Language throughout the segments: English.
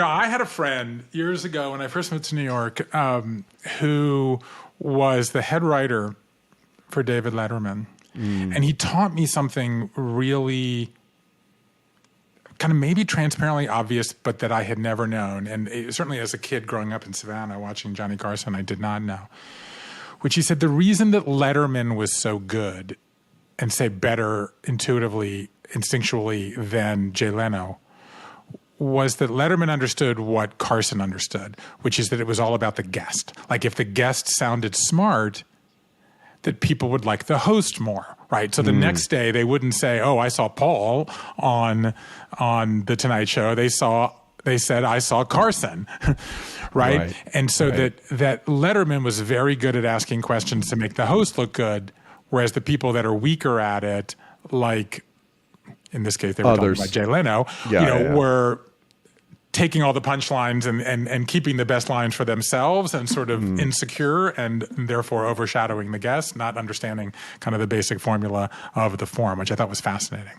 I had a friend years ago when I first moved to New York who was the head writer for David Letterman. And he taught me something really kind of maybe transparently obvious, but that I had never known. And certainly as a kid growing up in Savannah watching Johnny Carson, I did not know. Which he said the reason that Letterman was so good and say better intuitively, instinctually than Jay Leno was that Letterman understood what Carson understood, which is that it was all about the guest. Like if the guest sounded smart, that people would like the host more, right? So the next day they wouldn't say, "Oh, I saw Paul on the Tonight Show." They said, "I saw Carson," right? And so that Letterman was very good at asking questions to make the host look good, whereas the people that are weaker at it, like in this case they were talking about Jay Leno, were taking all the punchlines and keeping the best lines for themselves and sort of insecure and therefore overshadowing the guest, not understanding kind of the basic formula of the form, which I thought was fascinating.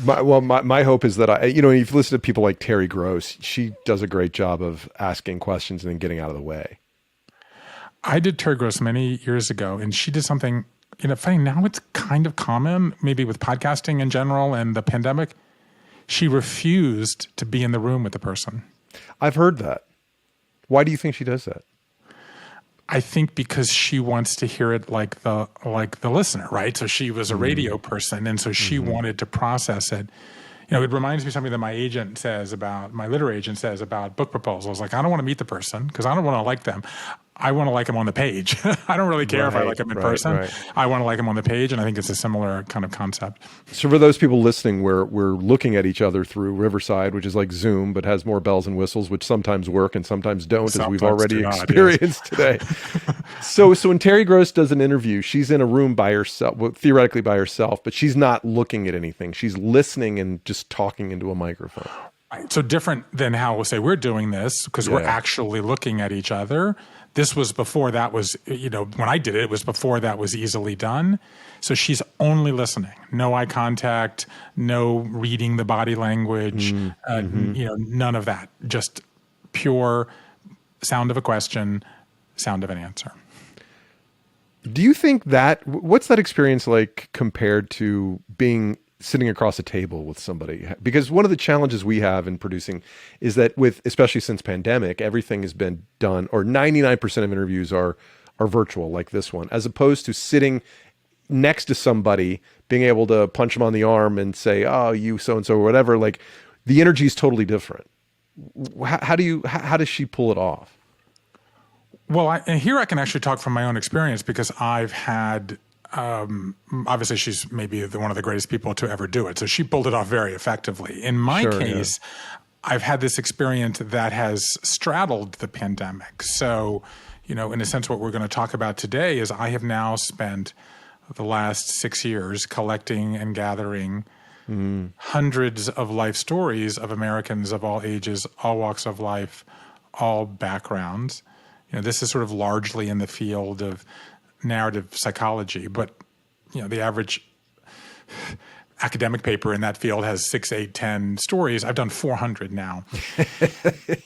My hope is that you've listened to people like Terry Gross. She does a great job of asking questions and then getting out of the way. I did Terry Gross many years ago, and she did something, funny. Now it's kind of common, maybe with podcasting in general and the pandemic. She refused to be in the room with the person. I've heard that. Why do you think she does that? I think because she wants to hear it like the listener, right? So she was a radio person, and so she wanted to process it. It reminds me of something that my literary agent says about book proposals. Like, I don't want to meet the person because I don't want to like them. I want to like them on the page. I don't really care if I like them in person. Right. I want to like them on the page, and I think it's a similar kind of concept. So for those people listening, we're looking at each other through Riverside, which is like Zoom, but has more bells and whistles, which sometimes work and sometimes don't, as we've already experienced today. So when Terry Gross does an interview, she's in a room by herself, theoretically by herself, but she's not looking at anything. She's listening and just talking into a microphone. Right. So different than how we'll say we're doing this because we're actually looking at each other. This was before that was, when I did it, it was before that was easily done. So she's only listening, no eye contact, no reading the body language, none of that. Just pure sound of a question, sound of an answer. Do you think what's that experience like compared to sitting across a table with somebody? Because one of the challenges we have in producing is that especially since pandemic, everything has been done, or 99% of interviews are virtual, like this one, as opposed to sitting next to somebody, being able to punch them on the arm and say, "Oh, you so-and-so," or whatever. Like the energy is totally different. How does she pull it off? Well, here I can actually talk from my own experience because I've had, obviously she's maybe one of the greatest people to ever do it. So she pulled it off very effectively. In my case, I've had this experience that has straddled the pandemic. So, in a sense, what we're going to talk about today is I have now spent the last 6 years collecting and gathering hundreds of life stories of Americans of all ages, all walks of life, all backgrounds. This is sort of largely in the field of narrative psychology, but the average academic paper in that field has 6, 8, 10 stories. I've done 400 now.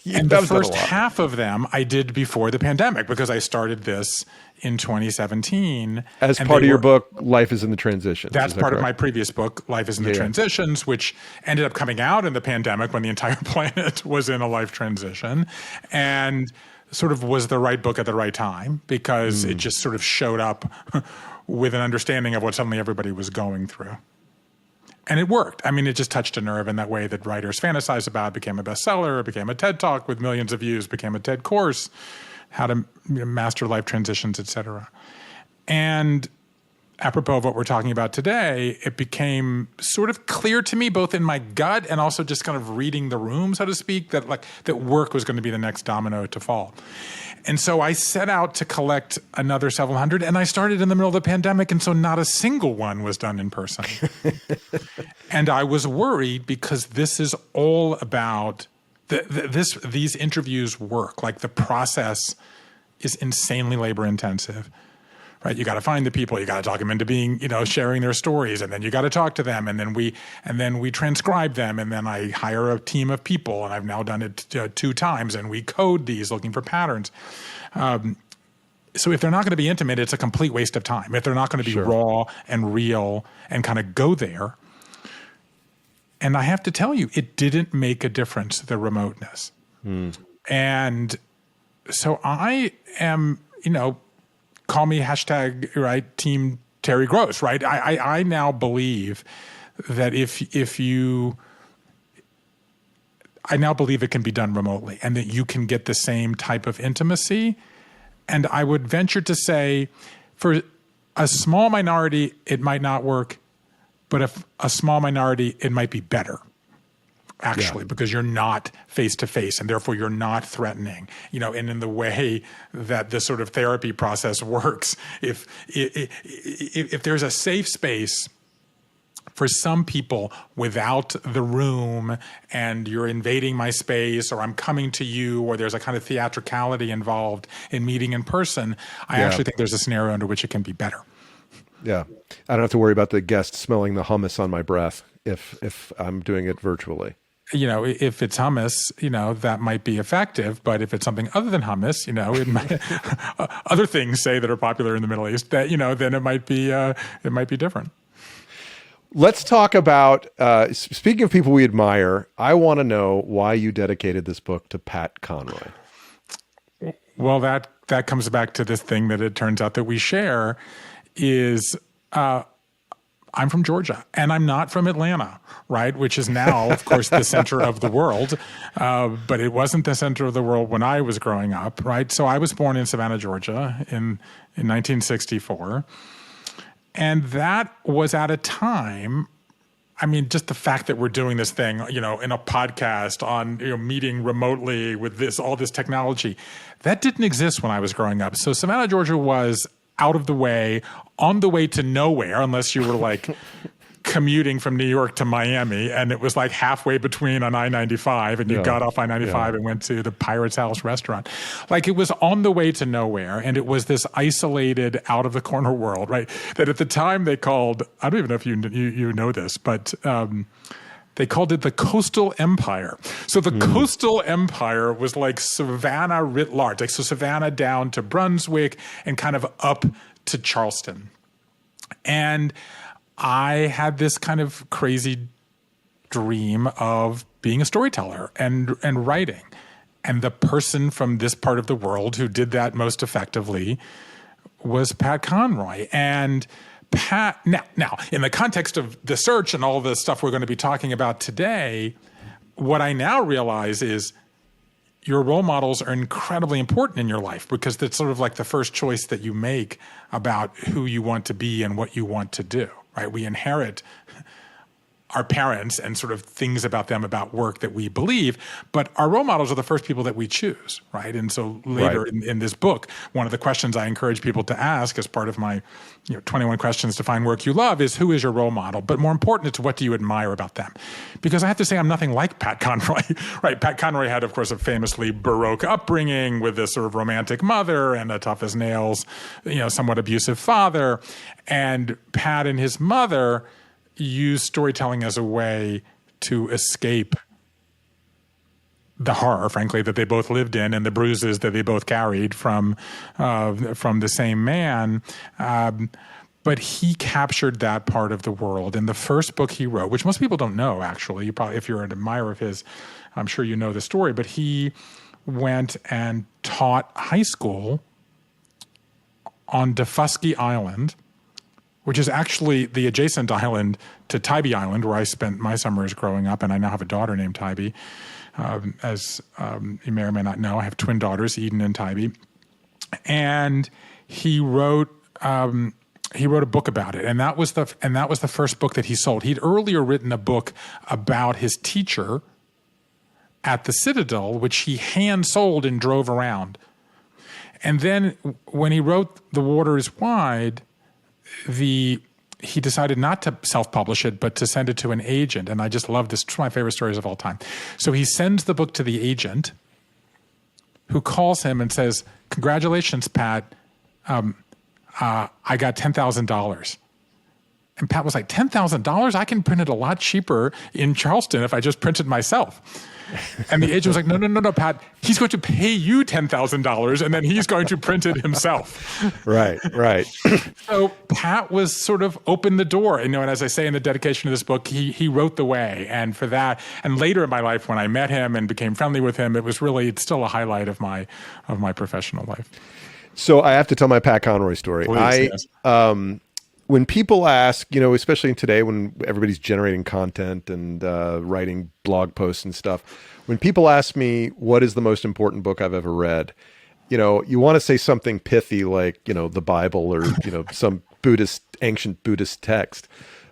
And the first half of them I did before the pandemic because I started this in 2017. As part of your book, Life is in the Transitions. That's part of my previous book, Life is in the Transitions, which ended up coming out in the pandemic when the entire planet was in a life transition. And sort of was the right book at the right time because it just sort of showed up with an understanding of what suddenly everybody was going through. And it worked. I mean, it just touched a nerve in that way that writers fantasize about, became a bestseller, became a TED Talk with millions of views, became a TED Course, how to master life transitions, et cetera. And apropos of what we're talking about today, it became sort of clear to me, both in my gut and also just kind of reading the room, so to speak, that work was going to be the next domino to fall. And so I set out to collect another several hundred, and I started in the middle of the pandemic, and so not a single one was done in person. And I was worried because this is all about these interviews work. Like the process is insanely labor intensive. right? You got to find the people, you got to talk them into being, sharing their stories, and then you got to talk to them, and then we transcribe them, and then I hire a team of people, and I've now done it 2 times, and we code these looking for patterns. So if they're not going to be intimate, it's a complete waste of time. If they're not going to be raw and real and kind of go there. And I have to tell you, it didn't make a difference, the remoteness. And so I am, call me hashtag, right, Team Terry Gross, right? I now believe that I now believe it can be done remotely and that you can get the same type of intimacy. And I would venture to say for a small minority, it might not work, but if a small minority, it might be better, actually, because you're not face-to-face and therefore you're not threatening, and in the way that this sort of therapy process works. If there's a safe space for some people without the room and you're invading my space or I'm coming to you or there's a kind of theatricality involved in meeting in person, I actually think there's a scenario under which it can be better. Yeah. I don't have to worry about the guest smelling the hummus on my breath if I'm doing it virtually. If it's hummus, that might be effective. But if it's something other than hummus, it might, other things say that are popular in the Middle East, that, then it might be different. Let's talk about, speaking of people we admire, I want to know why you dedicated this book to Pat Conroy. Well, that comes back to this thing that it turns out that we share is I'm from Georgia and I'm not from Atlanta, right? Which is now, of course, the center of the world. But it wasn't the center of the world when I was growing up, right? So I was born in Savannah, Georgia in 1964. And that was at a time, just the fact that we're doing this thing, in a podcast on, meeting remotely with all this technology, that didn't exist when I was growing up. So Savannah, Georgia was out of the way, on the way to nowhere, unless you were like commuting from New York to Miami, and it was like halfway between on I-95, and you got off I-95 and went to the Pirate's House restaurant. Like, it was on the way to nowhere, and it was this isolated, out-of-the-corner world, right? That at the time they called, I don't even know if you know this, but they called it the Coastal Empire. So the Coastal Empire was like Savannah writ large, like so Savannah down to Brunswick and kind of up to Charleston. And I had this kind of crazy dream of being a storyteller and writing. And the person from this part of the world who did that most effectively was Pat Conroy. And Pat, now, in the context of the search and all the stuff we're going to be talking about today, what I now realize is your role models are incredibly important in your life because that's sort of like the first choice that you make about who you want to be and what you want to do, right? We inherit our parents and sort of things about them, about work that we believe, but our role models are the first people that we choose, right? And so later in this book, one of the questions I encourage people to ask as part of my 21 questions to find work you love is, who is your role model? But more important, it's what do you admire about them? Because I have to say I'm nothing like Pat Conroy, right? Pat Conroy had, of course, a famously Baroque upbringing with this sort of romantic mother and a tough as nails, somewhat abusive father. And Pat and his mother use storytelling as a way to escape the horror, frankly, that they both lived in and the bruises that they both carried from the same man. But he captured that part of the world. In the first book he wrote, which most people don't know, actually, if you're an admirer of his, I'm sure you know the story, but he went and taught high school on Defusky Island, which is actually the adjacent island to Tybee Island, where I spent my summers growing up, and I now have a daughter named Tybee. As you may or may not know, I have twin daughters, Eden and Tybee. And he wrote a book about it, and that was the first book that he sold. He'd earlier written a book about his teacher at the Citadel, which he hand sold and drove around. And then when he wrote The Water is Wide, he decided not to self-publish it, but to send it to an agent. And I just love this. It's one of my favorite stories of all time. So he sends the book to the agent, who calls him and says, "Congratulations, Pat. I got $10,000. And Pat was like, $10,000? I can print it a lot cheaper in Charleston if I just print it myself. And the agent was like, no, Pat, he's going to pay you $10,000 and then he's going to print it himself. Right. So Pat was sort of opened the door. And as I say in the dedication of this book, he wrote the way. And for that, and later in my life when I met him and became friendly with him, it's still a highlight of my professional life. So I have to tell my Pat Conroy story. Please, yes. When people ask, especially today when everybody's generating content and writing blog posts and stuff, when people ask me what is the most important book I've ever read, you want to say something pithy like, the Bible or, some ancient Buddhist text.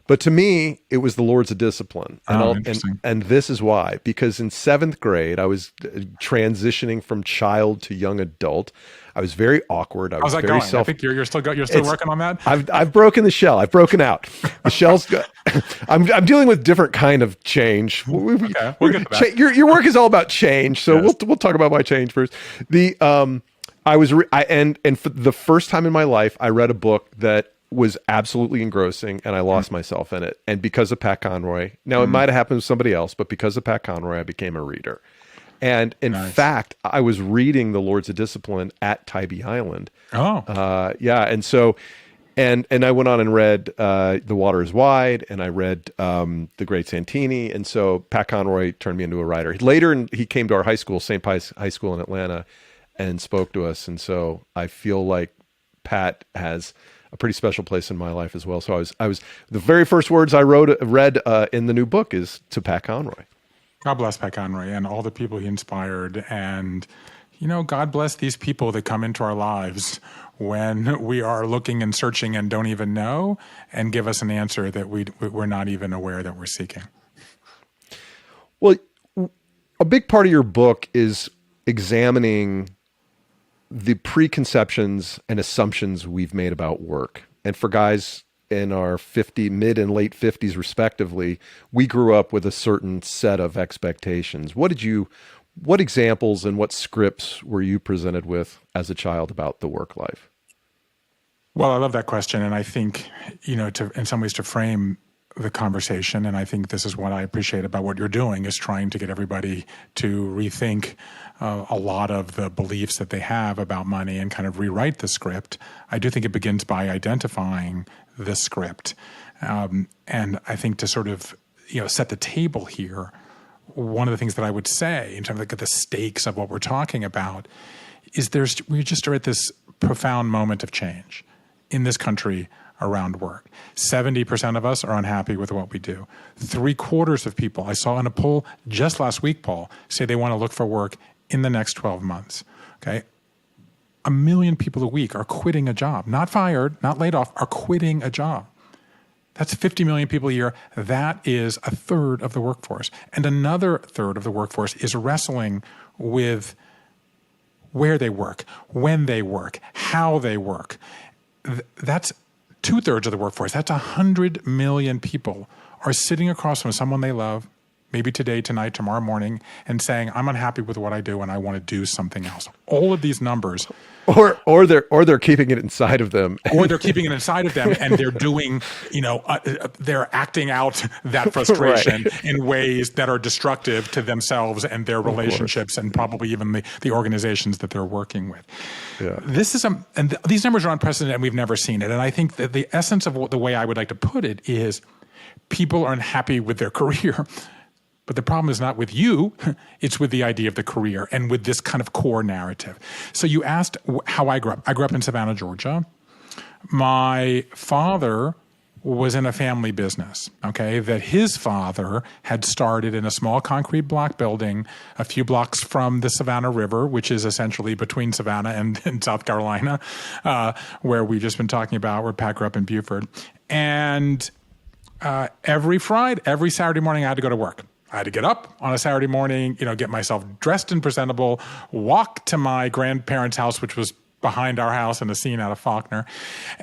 But to me, it was The Lords of Discipline. And this is why. Because in 7th grade, I was transitioning from child to young adult. I was very awkward. How's that going? I think you're still working on that. I've broken the shell. I've broken out. The shell's good. I'm dealing with different kind of change. We'll get to that. Your work is all about change. So yes. we'll talk about my change first. And for the first time in my life, I read a book that was absolutely engrossing, and I lost myself in it. And because of Pat Conroy, now it might have happened with somebody else, but because of Pat Conroy, I became a reader. And in fact, I was reading The Lords of Discipline at Tybee Island. Oh, yeah. And so, and I went on and read The Water is Wide, and I read The Great Santini. And so Pat Conroy turned me into a writer. Later, he came to our high school, St. Pius High School in Atlanta, and spoke to us. And so I feel like Pat has a pretty special place in my life as well. So I was the very first words I read in the new book is to Pat Conroy. God bless Pat Conroy and all the people he inspired. And, God bless these people that come into our lives when we are looking and searching and don't even know, and give us an answer that we're not even aware that we're seeking. Well, a big part of your book is examining the preconceptions and assumptions we've made about work. And for guys in our mid and late 50s respectively, we grew up with a certain set of expectations. What examples and what scripts were you presented with as a child about the work life? Well, I love that question. And I think, in some ways to frame the conversation, and I think this is what I appreciate about what you're doing, is trying to get everybody to rethink a lot of the beliefs that they have about money and kind of rewrite the script. I do think it begins by identifying the script. And I think to sort of, set the table here, one of the things that I would say in terms of the stakes of what we're talking about is we just are at this profound moment of change in this country around work. 70% of us are unhappy with what we do. 3/4 of people, I saw in a poll just last week, Paul, say they want to look for work in the next 12 months. Okay. 1 million people a week are quitting a job, not fired, not laid off, are quitting a job. That's 50 million people a year. That is 1/3 of the workforce. And another 1/3 of the workforce is wrestling with where they work, when they work, how they work. That's 2/3 of the workforce. That's 100 million people are sitting across from someone they love, maybe today, tonight, tomorrow morning, and saying, I'm unhappy with what I do and I want to do something else. All of these numbers. Or they're keeping it inside of them. Or they're keeping it inside of them, and they're doing, they're acting out that frustration in ways that are destructive to themselves and their relationships and probably even the organizations that they're working with. Yeah. And these numbers are unprecedented and we've never seen it. And I think that the essence of the way I would like to put it is people are unhappy with their career. But the problem is not with you, it's with the idea of the career and with this kind of core narrative. So you asked how I grew up. I grew up in Savannah, Georgia. My father was in a family business, okay, that his father had started in a small concrete block building a few blocks from the Savannah River, which is essentially between Savannah and South Carolina, where we've just been talking about, where Pat grew up in Beaufort. And every Saturday morning, I had to go to work. I had to get up on a Saturday morning, get myself dressed and presentable, walk to my grandparents' house, which was behind our house in a scene out of Faulkner.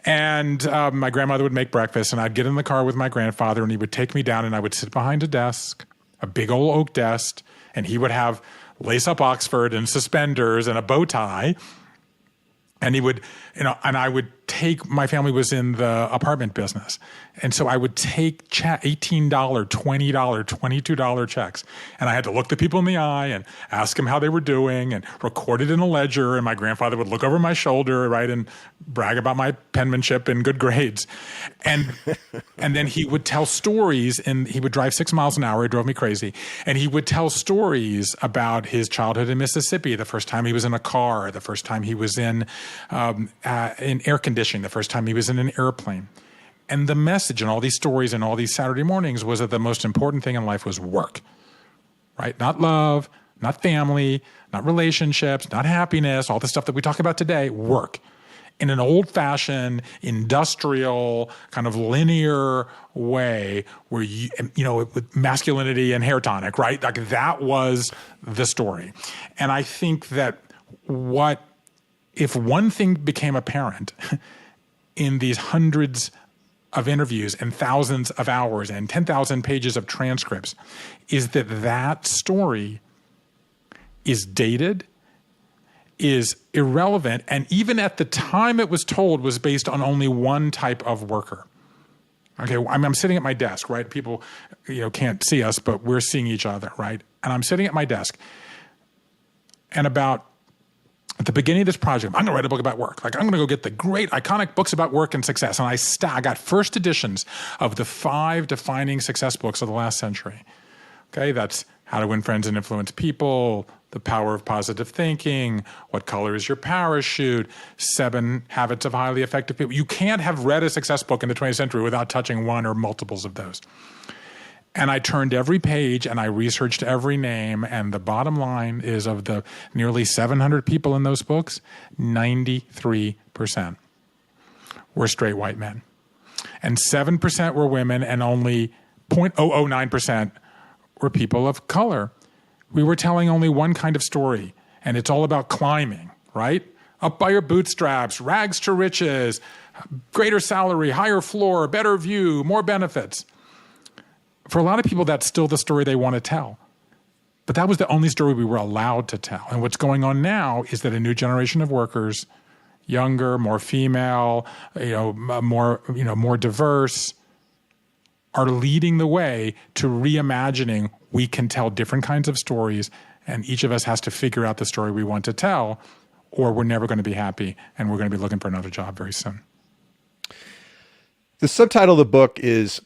And my grandmother would make breakfast, and I'd get in the car with my grandfather, and he would take me down, and I would sit behind a desk, a big old oak desk, and he would have lace-up Oxford and suspenders and a bow tie. And he would, and I would my family was in the apartment business. And so I would take $18, $20, $22 checks. And I had to look the people in the eye and ask them how they were doing and record it in a ledger. And my grandfather would look over my shoulder, right, and brag about my penmanship and good grades. And then he would tell stories, and he would drive 6 miles an hour. It drove me crazy. And he would tell stories about his childhood in Mississippi, the first time he was in a car, the first time he was in air conditioning, the first time he was in an airplane. And the message in all these stories and all these Saturday mornings was that the most important thing in life was work, right? Not love, not family, not relationships, not happiness, all the stuff that we talk about today, work. In an old-fashioned, industrial, kind of linear way where, with masculinity and hair tonic, right? Like that was the story. And I think that if one thing became apparent in these hundreds of interviews and thousands of hours and 10,000 pages of transcripts, is that story is dated, is irrelevant, and even at the time it was told was based on only one type of worker. Okay, I'm sitting at my desk, right? People, can't see us, but we're seeing each other, right? And I'm sitting at my desk, and at the beginning of this project, I'm going to write a book about work. Like, I'm going to go get the great, iconic books about work and success. And I got first editions of the 5 defining success books of the last century. Okay, that's How to Win Friends and Influence People, The Power of Positive Thinking, What Color is Your Parachute, 7 Habits of Highly Effective People. You can't have read a success book in the 20th century without touching one or multiples of those. And I turned every page and I researched every name. And the bottom line is, of the nearly 700 people in those books, 93% were straight white men. And 7% were women, and only 0.009% were people of color. We were telling only one kind of story, and it's all about climbing, right? Up by your bootstraps, rags to riches, greater salary, higher floor, better view, more benefits. For a lot of people, that's still the story they want to tell. But that was the only story we were allowed to tell. And what's going on now is that a new generation of workers, younger, more female, more diverse, are leading the way to reimagining we can tell different kinds of stories, and each of us has to figure out the story we want to tell, or we're never going to be happy, and we're going to be looking for another job very soon. The subtitle of the book it's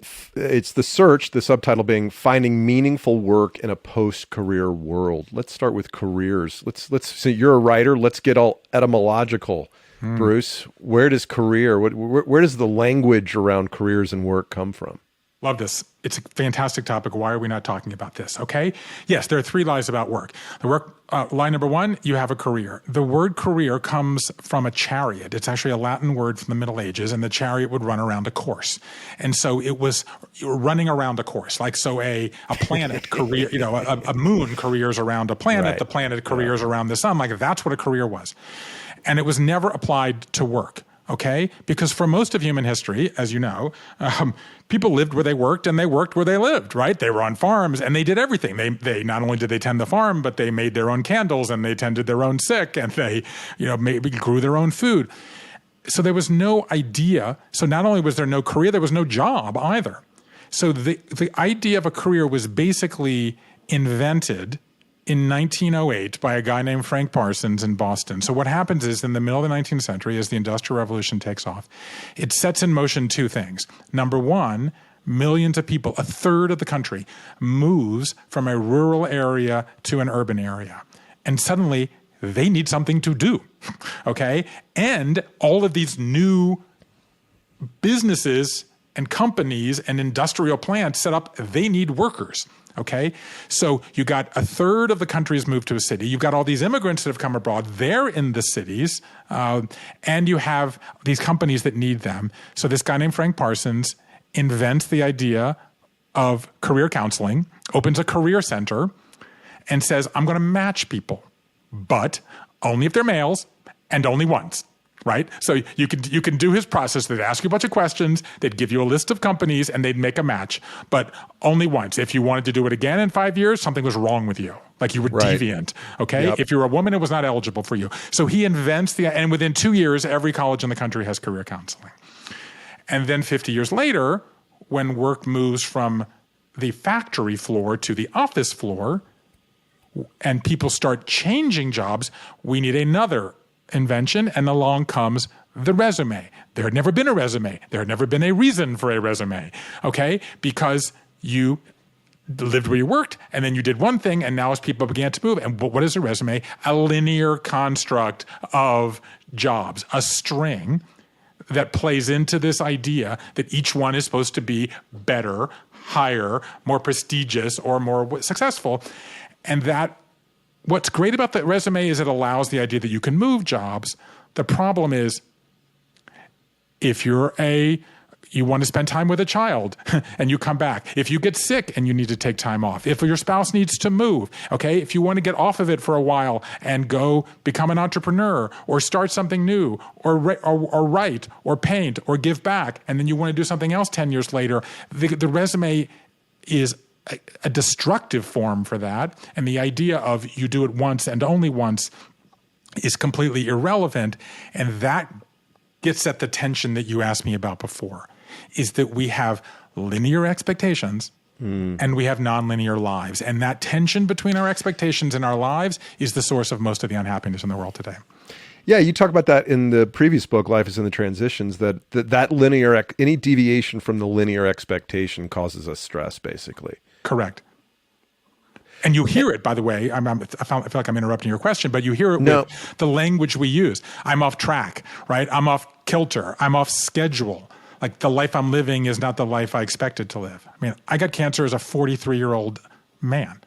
The Search, the subtitle being Finding Meaningful Work in a Post-Career World. Let's start with careers. Let's say you're a writer. Let's get all etymological. Bruce, where does career, where does the language around careers and work come from? Love this. It's a fantastic topic. Why are we not talking about this? Okay. Yes, there are 3 lies about work. The work lie number 1, you have a career. The word career comes from a chariot. It's actually a Latin word from the Middle Ages, and the chariot would run around a course. And so you were running around a course. Like, so a planet career, a moon careers around a planet, right. The planet careers around the sun. Like, that's what a career was. And it was never applied to work. Okay? Because for most of human history, as you know, people lived where they worked and they worked where they lived, right? They were on farms and they did everything. They not only did they tend the farm, but they made their own candles and they tended their own sick and they, maybe grew their own food. So there was no idea. So not only was there no career, there was no job either. So the idea of a career was basically invented in 1908 by a guy named Frank Parsons in Boston. So what happens is, in the middle of the 19th century, as the Industrial Revolution takes off, it sets in motion 2 things. Number 1, millions of people, a third of the country, moves from a rural area to an urban area. And suddenly, they need something to do, okay? And all of these new businesses and companies and industrial plants set up, they need workers. Okay, so you got a third of the country has moved to a city. You've got all these immigrants that have come abroad. They're in the cities, and you have these companies that need them. So this guy named Frank Parsons invents the idea of career counseling, opens a career center, and says, I'm going to match people, but only if they're males and only once. right? So you can do his process. They'd ask you a bunch of questions. They'd give you a list of companies and they'd make a match, but only once. If you wanted to do it again in 5 years, something was wrong with you. Like you were deviant. Okay. Yep. If you were a woman, it was not eligible for you. So he invents and within 2 years, every college in the country has career counseling. And then 50 years later, when work moves from the factory floor to the office floor and people start changing jobs, we need another invention, and along comes the resume. There had never been a resume. There had never been a reason for a resume, okay? Because you lived where you worked, and then you did one thing, and now as people began to move, and what is a resume? A linear construct of jobs, a string that plays into this idea that each one is supposed to be better, higher, more prestigious, or more successful. And that what's great about the resume is it allows the idea that you can move jobs. The problem is if you want to spend time with a child and you come back, if you get sick and you need to take time off, if your spouse needs to move, okay, if you want to get off of it for a while and go become an entrepreneur or start something new or write or paint or give back, and then you want to do something else 10 years later, the resume is a destructive form for that. And the idea of you do it once and only once is completely irrelevant. And that gets at the tension that you asked me about before, is that we have linear expectations and we have nonlinear lives. And that tension between our expectations and our lives is the source of most of the unhappiness in the world today. Yeah, you talk about that in the previous book, Life is in the Transitions, that linear, any deviation from the linear expectation causes us stress, basically. Correct. And you hear it, by the way. I feel like I'm interrupting your question, but you hear it with the language we use. I'm off track, right? I'm off kilter. I'm off schedule. Like the life I'm living is not the life I expected to live. I mean, I got cancer as a 43-year-old man,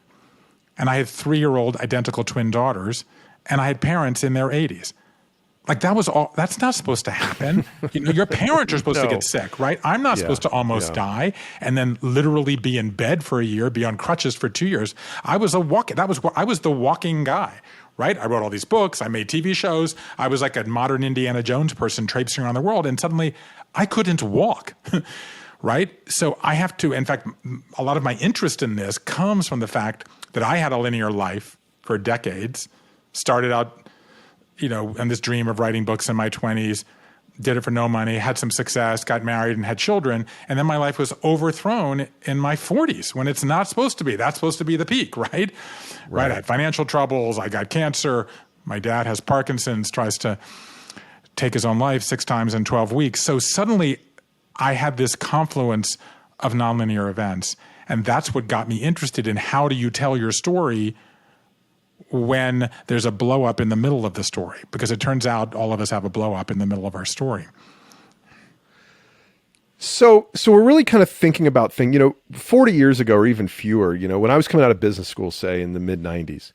and I had 3-year-old identical twin daughters, and I had parents in their 80s. Like that's not supposed to happen. Your parents are supposed to get sick, right? I'm not supposed to almost die and then literally be in bed for a year, be on crutches for 2 years. I was I was the walking guy, right? I wrote all these books. I made TV shows. I was like a modern Indiana Jones person traipsing around the world. And suddenly I couldn't walk, right? So I have to, in fact, a lot of my interest in this comes from the fact that I had a linear life for decades, started out and this dream of writing books in my 20s, did it for no money, had some success, got married and had children. And then my life was overthrown in my 40s when it's not supposed to be. That's supposed to be the peak, right? I had financial troubles. I got cancer. My dad has Parkinson's, tries to take his own life 6 times in 12 weeks. So suddenly I had this confluence of nonlinear events. And that's what got me interested in how do you tell your story when there's a blow up in the middle of the story, because it turns out all of us have a blow up in the middle of our story. So we're really kind of thinking about 40 years ago or even fewer, when I was coming out of business school, say in the mid 90s,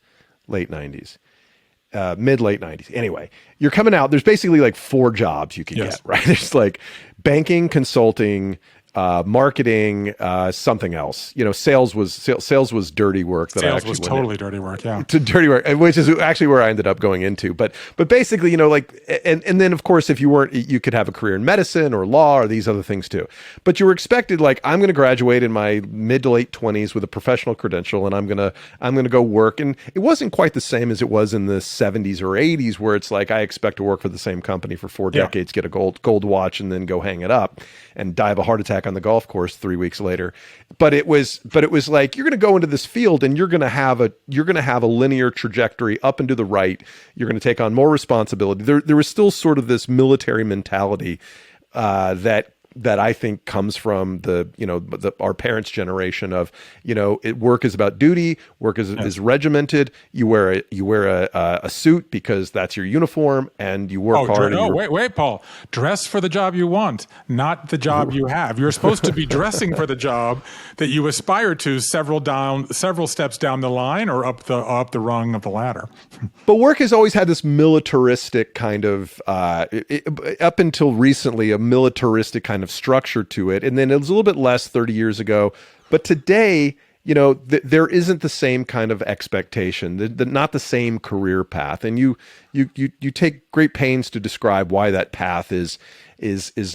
late 90s, mid-late 90s. Anyway, you're coming out, there's basically like 4 jobs you can get, right? There's like banking, consulting, marketing, something else. Sales was dirty work. Sales was totally dirty work. Yeah, to dirty work, which is actually where I ended up going into. But basically, and then of course, if you weren't, you could have a career in medicine or law or these other things too. But you were expected, like, I'm going to graduate in my mid to late 20s with a professional credential, and I'm gonna go work. And it wasn't quite the same as it was in the 70s or 80s, where it's like I expect to work for the same company for 4 decades, get a gold watch, and then go hang it up and die of a heart attack on the golf course 3 weeks later. But it was like, you're going to go into this field and you're going to have a linear trajectory up and to the right. You're going to take on more responsibility. There was still sort of this military mentality that I think comes from our parents' generation of, work is about duty. Work is regimented. You wear a suit because that's your uniform, and you work hard. Wait, Paul. Dress for the job you want, not the job you have. You're supposed to be dressing for the job that you aspire to several steps down the line or up the rung of the ladder. But work has always had this militaristic kind of, up until recently, a militaristic kind of structure to it. And then it was a little bit less 30 years ago. But today, there isn't the same kind of expectation, not the same career path. And you take great pains to describe why that path is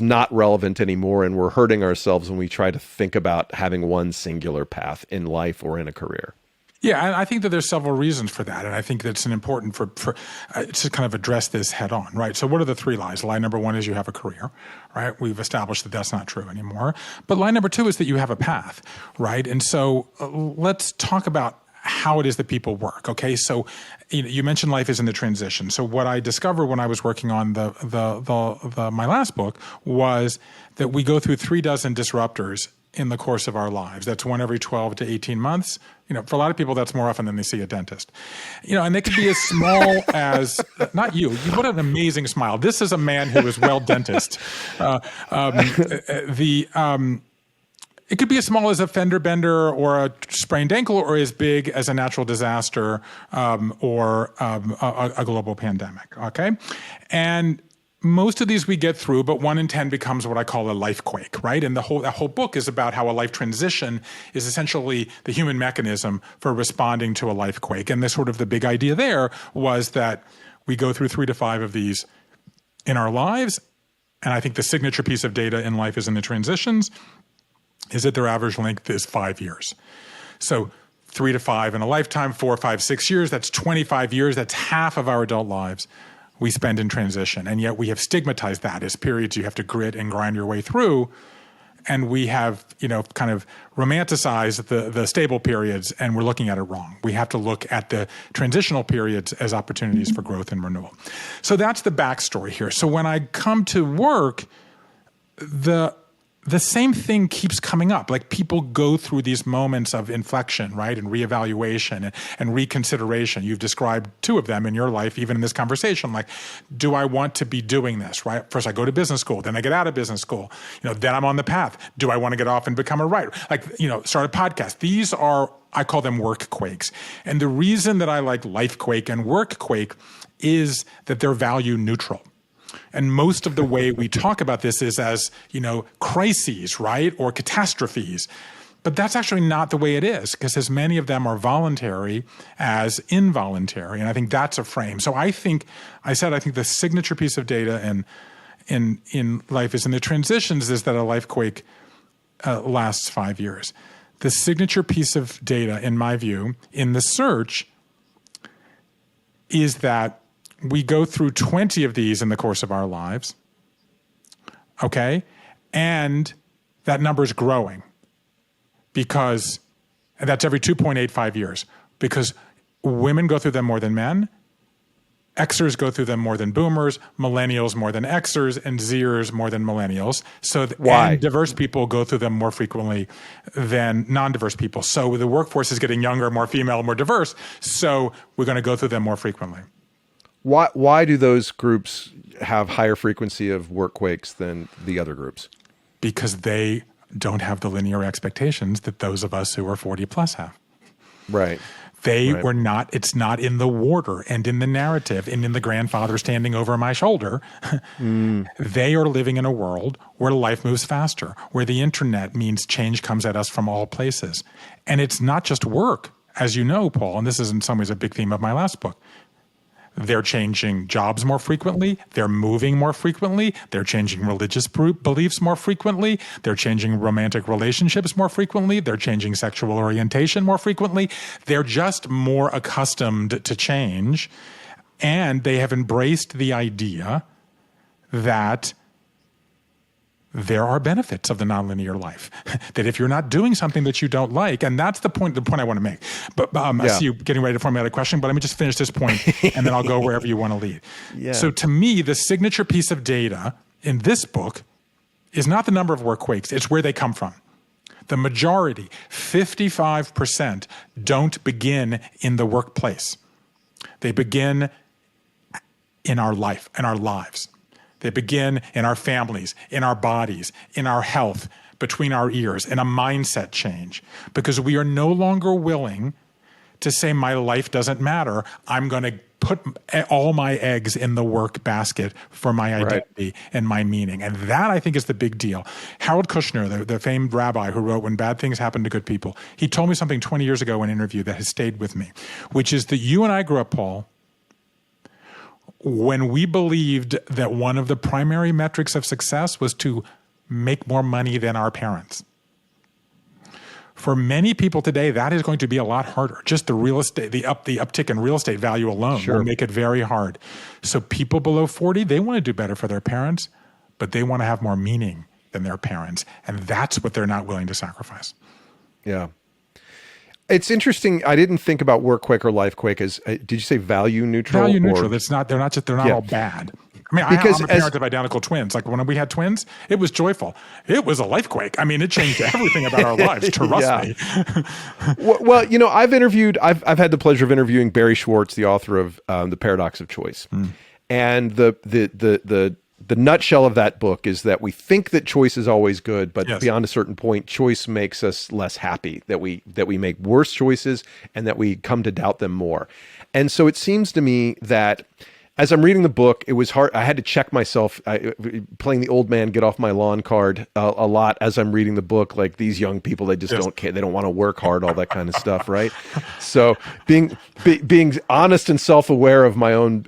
not relevant anymore. And we're hurting ourselves when we try to think about having one singular path in life or in a career. Yeah, and I think that there's several reasons for that, and I think that's an important to kind of address this head on, right? So what are the three lies? Lie number one is you have a career, right? We've established that that's not true anymore. But lie number two is that you have a path, right? And so let's talk about how it is that people work. Okay, so you mentioned life is in the transition. So what I discovered when I was working on my last book was that we go through 36 disruptors in the course of our lives. That's one every 12 to 18 months. For a lot of people, that's more often than they see a dentist. And they could be as small as, not you, what an amazing smile. This is a man who is well dentist. It could be as small as a fender bender or a sprained ankle, or as big as a natural disaster or a global pandemic, okay? And most of these we get through, but 1 in 10 becomes what I call a life quake, right? And that whole book is about how a life transition is essentially the human mechanism for responding to a life quake. And the big idea there was that we go through 3 to 5 of these in our lives. And I think the signature piece of data in life is in the transitions, is that their average length is 5 years. So 3 to 5 in a lifetime, 4, 5, 6 years, that's 25 years. That's half of our adult lives we spend in transition. And yet we have stigmatized that as periods you have to grit and grind your way through. And we have, kind of romanticized the stable periods, and we're looking at it wrong. We have to look at the transitional periods as opportunities for growth and renewal. So that's the backstory here. So when I come to work, the same thing keeps coming up. Like, people go through these moments of inflection, right? And reevaluation and reconsideration. You've described 2 of them in your life, even in this conversation. Like, do I want to be doing this, right? First I go to business school, then I get out of business school. Then I'm on the path. Do I want to get off and become a writer? Start a podcast. These are, I call them work quakes. And the reason that I like life quake and work quake is that they're value neutral. And most of the way we talk about this is as, crises, right? Or catastrophes. But that's actually not the way it is, because as many of them are voluntary as involuntary. And I think that's a frame. So I think the signature piece of data in life is in the transitions is that a life quake lasts 5 years. The signature piece of data, in my view, in the search is that we go through 20 of these in the course of our lives, okay? And that number is growing because that's every 2.85 years, because women go through them more than men, X'ers go through them more than boomers, millennials more than X'ers, and Zers more than millennials. Why? And diverse people go through them more frequently than non-diverse people. So the workforce is getting younger, more female, more diverse, so we're going to go through them more frequently. Why do those groups have higher frequency of work quakes than the other groups? Because they don't have the linear expectations that those of us who are 40 plus have. Right. Were not, it's not in the order and in the narrative and in the grandfather standing over my shoulder. They are living in a world where life moves faster, where the internet means change comes at us from all places. And it's not just work, as you know, Paul, and this is in some ways a big theme of my last book. They're changing jobs more frequently. They're moving more frequently. They're changing religious beliefs more frequently. They're changing romantic relationships more frequently. They're changing sexual orientation more frequently. They're just more accustomed to change. And they have embraced the idea that there are benefits of the nonlinear life, that if you're not doing something that you don't like, and that's the point I want to make. But I see you getting ready to formulate a question, but let me just finish this point and then I'll go wherever you want to lead. Yeah. So to me, the signature piece of data in this book is not the number of work quakes, it's where they come from. The majority, 55%, don't begin in the workplace. They begin in our life, in our lives. They begin in our families, in our bodies, in our health, between our ears, in a mindset change. Because we are no longer willing to say, my life doesn't matter. I'm going to put all my eggs in the work basket for my identity and my meaning. And that, I think, is the big deal. Harold Kushner, the famed rabbi who wrote When Bad Things Happen to Good People, he told me something 20 years ago in an interview that has stayed with me, which is that you and I grew up, Paul, when we believed that one of the primary metrics of success was to make more money than our parents. For many people today, that is going to be a lot harder. Just the real estate, the uptick in real estate value alone will make it very hard. So people below 40, they want to do better for their parents, but they want to have more meaning than their parents. And that's what they're not willing to sacrifice. Yeah. It's interesting. I didn't think about work quick or life quick as, did you say value neutral? Value neutral. They're not all bad. I mean, I'm a parent of identical twins. Like when we had twins, it was joyful. It was a life quake. I mean, it changed everything about our lives. Trust me. Well, I've had the pleasure of interviewing Barry Schwartz, the author of The Paradox of Choice, and the nutshell of that book is that we think that choice is always good, but beyond a certain point, choice makes us less happy. That we make worse choices and that we come to doubt them more. And so it seems to me that, as I'm reading the book, it was hard. I had to check myself, playing the old man get off my lawn card a lot as I'm reading the book. Like, these young people, they just don't care. They don't want to work hard, all that kind of stuff, right? So being honest and self-aware of my own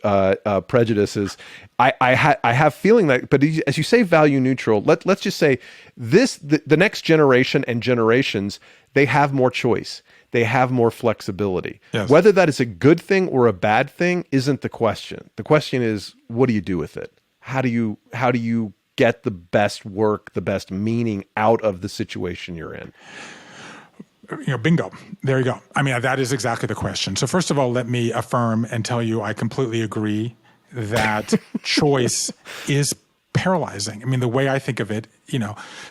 prejudices, I have feeling that. But as you say, value neutral. Let's just say the next generation and generations, they have more choice. They have more flexibility. Yes. Whether that is a good thing or a bad thing isn't the question. The question is, what do you do with it? How do you get the best work, the best meaning out of the situation you're in? Bingo. There you go. I mean, that is exactly the question. So first of all, let me affirm and tell you I completely agree that choice is paralyzing. I mean, the way I think of it,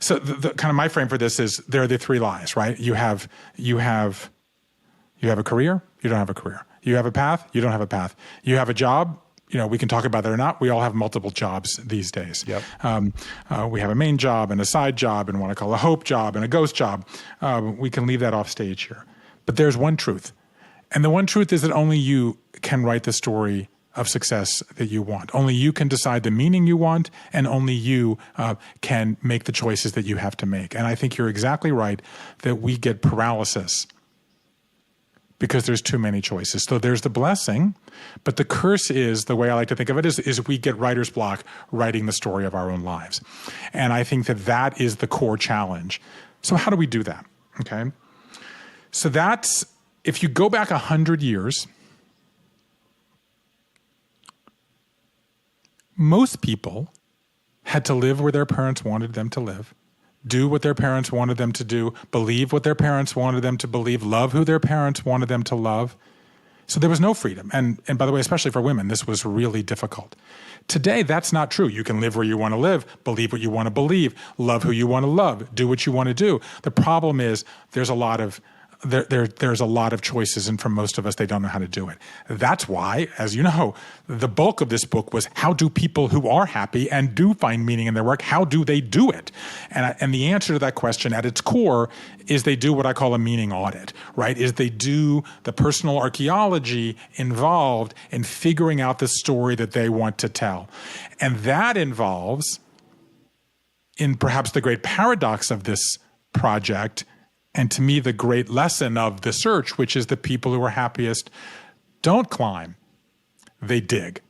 so the kind of my frame for this is there are the three lies, right? You have a career, you don't have a career. You have a path, you don't have a path. You have a job, we can talk about that or not. We all have multiple jobs these days. Yep. We have a main job and a side job and what I call a hope job and a ghost job. We can leave that off stage here. But there's one truth. And the one truth is that only you can write the story of success that you want. Only you can decide the meaning you want, and only you can make the choices that you have to make. And I think you're exactly right that we get paralysis because there's too many choices. So there's the blessing, but the curse is, the way I like to think of it, is we get writer's block writing the story of our own lives. And I think that is the core challenge. So how do we do that? Okay. So that's, if you go back 100 years, most people had to live where their parents wanted them to live, do what their parents wanted them to do, believe what their parents wanted them to believe, love who their parents wanted them to love. So there was no freedom. And by the way, especially for women, this was really difficult. Today, that's not true. You can live where you want to live, believe what you want to believe, love who you want to love, do what you want to do. The problem is there's a lot of choices, and for most of us, they don't know how to do it. That's why, as you know, the bulk of this book was how do people who are happy and do find meaning in their work, how do they do it? And the answer to that question at its core is they do what I call a meaning audit, right? Is they do the personal archaeology involved in figuring out the story that they want to tell. And that involves, in perhaps the great paradox of this project, and to me, the great lesson of the search, which is the people who are happiest don't climb, they dig.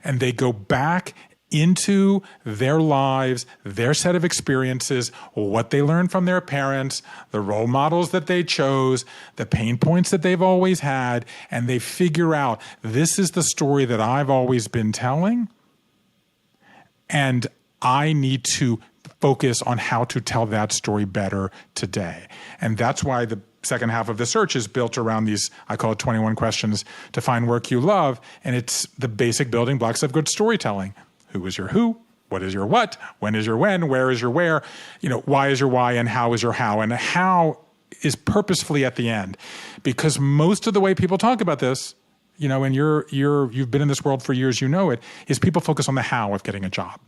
And they go back into their lives, their set of experiences, what they learned from their parents, the role models that they chose, the pain points that they've always had, and they figure out, this is the story that I've always been telling, and I need to focus on how to tell that story better today. And that's why the second half of the search is built around these, I call it 21 questions to find work you love. And it's the basic building blocks of good storytelling. Who is your who? What is your what? When is your when? Where is your where? Why is your why? And how is your how? And how is purposefully at the end. Because most of the way people talk about this, and you've been in this world for years, is people focus on the how of getting a job.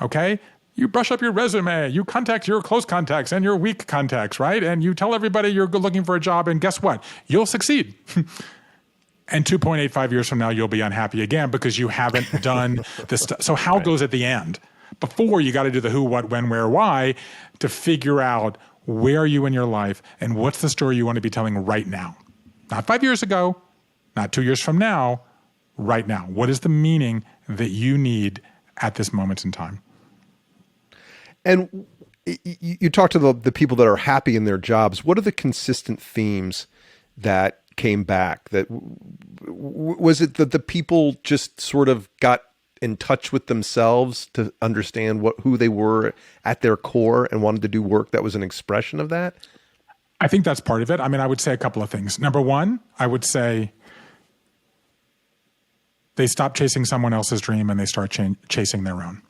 Okay? You brush up your resume, you contact your close contacts and your weak contacts, right? And you tell everybody you're looking for a job, and guess what? You'll succeed. And 2.85 years from now, you'll be unhappy again because you haven't done this stuff. So how goes at the end? Before, you got to do the who, what, when, where, why to figure out where are you in your life and what's the story you want to be telling right now. Not 5 years ago, not 2 years from now, right now. What is the meaning that you need at this moment in time? And you talk to the people that are happy in their jobs. What are the consistent themes that came back? That was it that the people just sort of got in touch with themselves to understand who they were at their core and wanted to do work that was an expression of that? I think that's part of it. I mean, I would say a couple of things. Number one, I would say they stop chasing someone else's dream and they start chasing their own.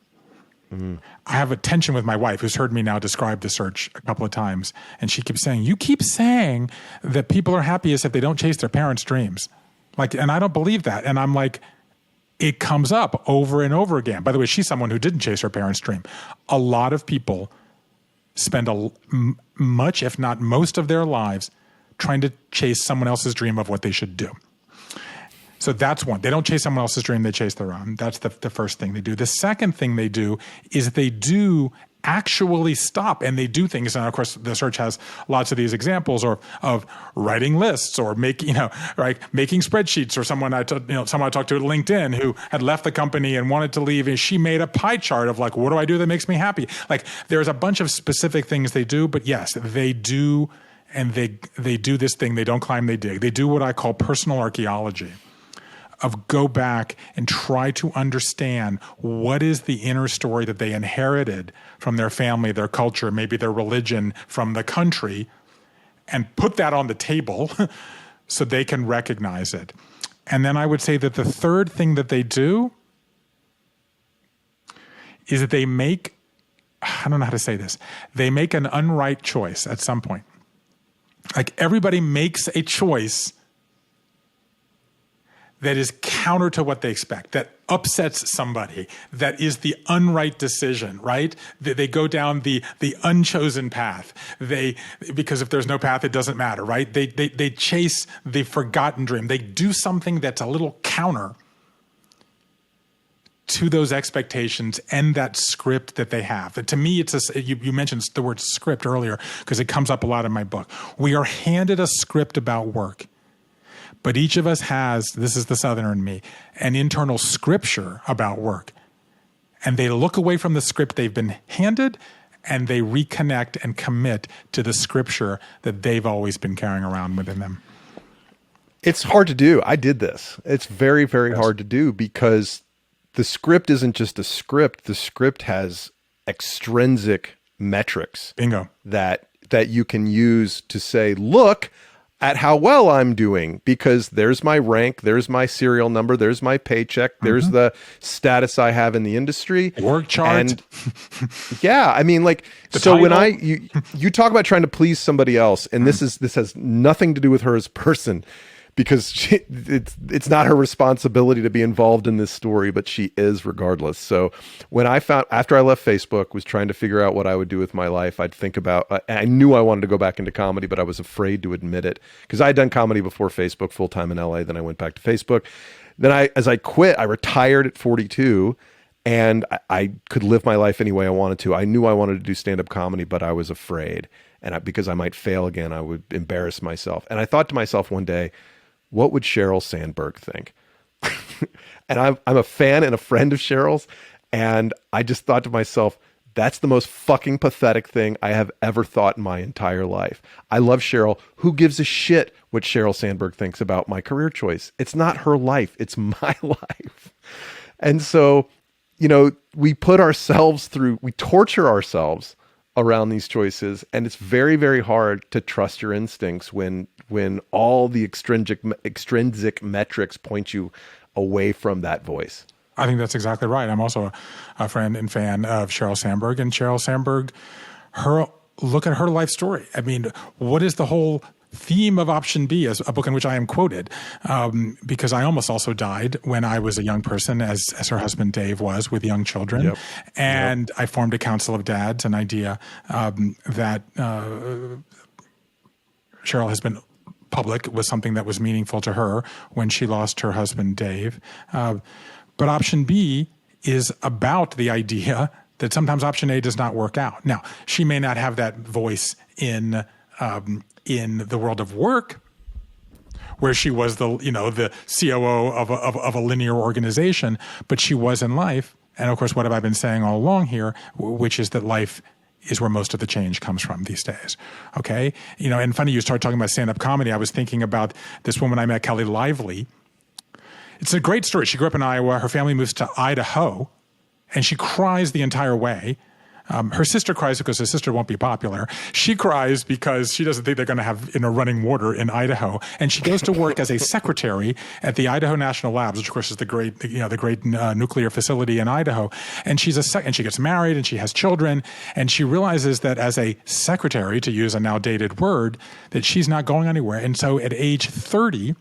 Mm-hmm. I have a tension with my wife, who's heard me now describe the search a couple of times, and she keeps saying, you keep saying that people are happiest if they don't chase their parents' dreams. And I don't believe that. And I'm like, it comes up over and over again. By the way, she's someone who didn't chase her parents' dream. A lot of people spend much, if not most of their lives trying to chase someone else's dream of what they should do. So that's one. They don't chase someone else's dream, they chase their own. That's the first thing they do. The second thing they do is they do actually stop and they do things. And of course, the search has lots of these examples of writing lists or making spreadsheets. Or someone I talked to at LinkedIn who had left the company and wanted to leave, and she made a pie chart of what do I do that makes me happy? There's a bunch of specific things they do, but yes, they do. And they do this thing. They don't climb, they dig. They do what I call personal archaeology. Of go back and try to understand what is the inner story that they inherited from their family, their culture, maybe their religion, from the country, and put that on the table so they can recognize it. And then I would say that the third thing that they do is that they make, I don't know how to say this, they make an unright choice at some point. Everybody makes a choice that is counter to what they expect, that upsets somebody, that is the unright decision, right? They go down the unchosen path. Because if there's no path, it doesn't matter, right? They chase the forgotten dream. They do something that's a little counter to those expectations and that script that they have. And to me, you mentioned the word script earlier because it comes up a lot in my book. We are handed a script about work. But each of us has, this is the Southerner in me, an internal scripture about work. And they look away from the script they've been handed and they reconnect and commit to the scripture that they've always been carrying around within them. It's hard to do. I did this. It's very, very hard to do because the script isn't just a script. The script has extrinsic metrics. Bingo. That you can use to say, look at how well I'm doing, because there's my rank, there's my serial number, there's my paycheck, there's the status I have in the industry. Work chart. And yeah, I mean, so when you talk about trying to please somebody else, and this has nothing to do with her as a person, because it's not her responsibility to be involved in this story, but she is regardless. So when after I left Facebook, was trying to figure out what I would do with my life, I'd think about, I knew I wanted to go back into comedy, but I was afraid to admit it because I had done comedy before Facebook full-time in LA. Then I went back to Facebook. Then as I quit, I retired at 42 and I could live my life any way I wanted to. I knew I wanted to do stand-up comedy, but I was afraid. And because I might fail again, I would embarrass myself. And I thought to myself one day, what would Sheryl Sandberg think? And I'm a fan and a friend of Sheryl's. And I just thought to myself, that's the most fucking pathetic thing I have ever thought in my entire life. I love Sheryl. Who gives a shit what Sheryl Sandberg thinks about my career choice? It's not her life. It's my life. And so, we we torture ourselves around these choices. And it's very, very hard to trust your instincts when all the extrinsic metrics point you away from that voice. I think that's exactly right. I'm also a friend and fan of Sheryl Sandberg. And Sheryl Sandberg, look at her life story. I mean, what is the whole theme of Option B, as a book in which I am quoted, because I almost also died when I was a young person, as her husband Dave was, with young children. Yep. And I formed a council of dads, an idea that Sheryl has been public was something that was meaningful to her when she lost her husband, Dave. But option B is about the idea that sometimes option A does not work out. Now, she may not have that voice in the world of work, where she was the COO of a linear organization, but she was in life. And of course, what have I been saying all along here, which is that life is where most of the change comes from these days. Okay? And funny, you start talking about stand-up comedy. I was thinking about this woman I met, Kelly Lively. It's a great story. She grew up in Iowa. Her family moves to Idaho, and she cries the entire way. Her sister cries because her sister won't be popular. She cries because she doesn't think they're going to have running water in Idaho. And she goes to work as a secretary at the Idaho National Labs, which of course is the great nuclear facility in Idaho. And and she gets married and she has children. And she realizes that as a secretary, to use a now dated word, that she's not going anywhere. And so at age 30,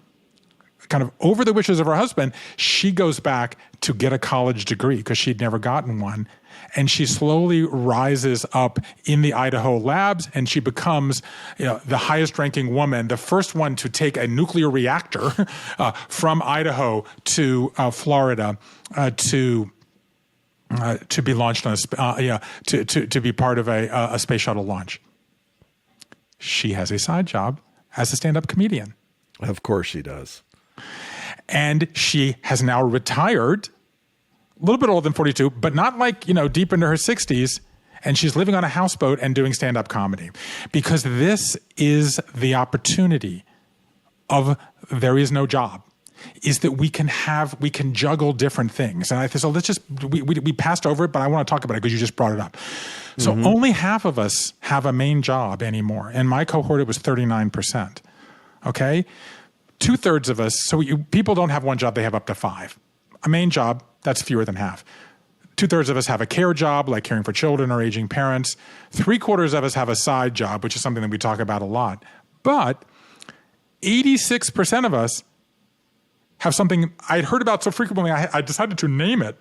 kind of over the wishes of her husband, she goes back to get a college degree because she'd never gotten one. And she slowly rises up in the Idaho labs, and she becomes the highest ranking woman, the first one to take a nuclear reactor from Idaho to Florida to be launched on to be part of a space shuttle launch. She has a side job as a stand-up comedian. Of course she does. And she has now retired, a little bit older than 42, but not deep into her 60s. And she's living on a houseboat and doing stand-up comedy. Because this is the opportunity of there is no job, is that we can juggle different things. And so we passed over it, but I want to talk about it because you just brought it up. So only half of us have a main job anymore. In my cohort, it was 39%. Okay? 2/3 of us, people don't have one job, they have up to 5. A main job, that's fewer than half. 2/3 of us have a care job, like caring for children or aging parents. 3/4 of us have a side job, which is something that we talk about a lot. But 86% of us have something I'd heard about so frequently, I decided to name it.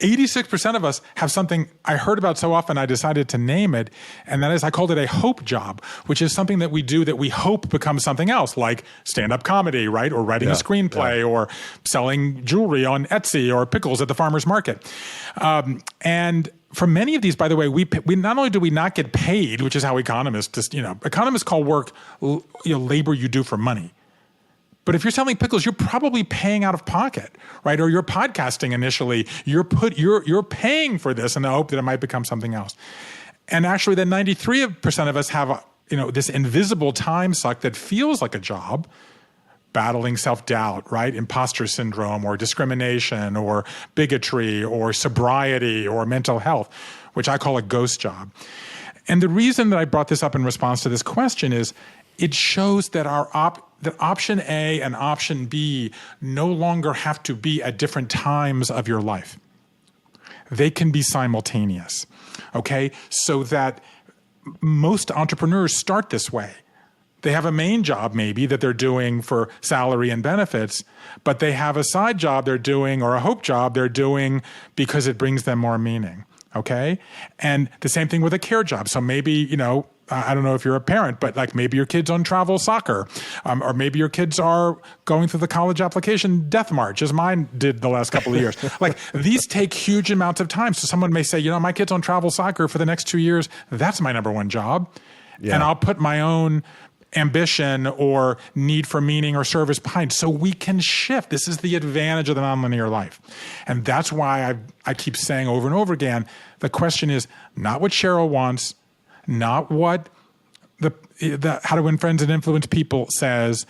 86% of us have something I heard about so often I decided to name it, and that is I called it a hope job, which is something that we do that we hope becomes something else, like stand-up comedy, right? Or writing a screenplay, or selling jewelry on Etsy, or pickles at the farmer's market. And for many of these, by the way, we not only do we not get paid, which is how economists call work labor you do for money. But if you're selling pickles, you're probably paying out of pocket, right? Or you're podcasting initially. You're paying for this in the hope that it might become something else. And actually, then 93% of us have this invisible time suck that feels like a job, battling self-doubt, right? Imposter syndrome, or discrimination, or bigotry, or sobriety, or mental health, which I call a ghost job. And the reason that I brought this up in response to this question is it shows that that option A and option B no longer have to be at different times of your life. They can be simultaneous, okay? So that most entrepreneurs start this way. They have a main job maybe that they're doing for salary and benefits, but they have a side job they're doing, or a hope job they're doing because it brings them more meaning, okay? And the same thing with a care job. So maybe, I don't know if you're a parent, but maybe your kid's on travel soccer, or maybe your kids are going through the college application death march, as mine did the last couple of years. These take huge amounts of time. So someone may say, my kid's on travel soccer for the next 2 years. That's my number one job. Yeah. And I'll put my own ambition or need for meaning or service behind. So we can shift. This is the advantage of the nonlinear life. And that's why I keep saying over and over again, the question is not what Sheryl wants, not what the How to Win Friends and Influence People says,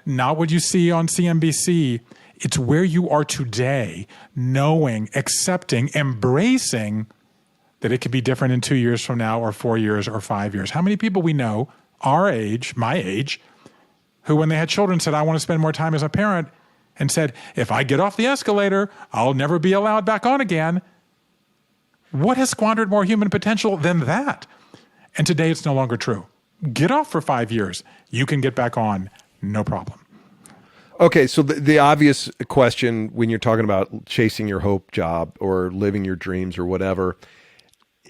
not what you see on CNBC. It's where you are today, knowing, accepting, embracing that it could be different in 2 years from now, or 4 years, or 5 years. How many people we know, our age, my age, who when they had children said, I want to spend more time as a parent, and said, if I get off the escalator, I'll never be allowed back on again. What has squandered more human potential than that? And today it's no longer true. Get off for 5 years. You can get back on, no problem. Okay, so the obvious question when you're talking about chasing your hope job or living your dreams or whatever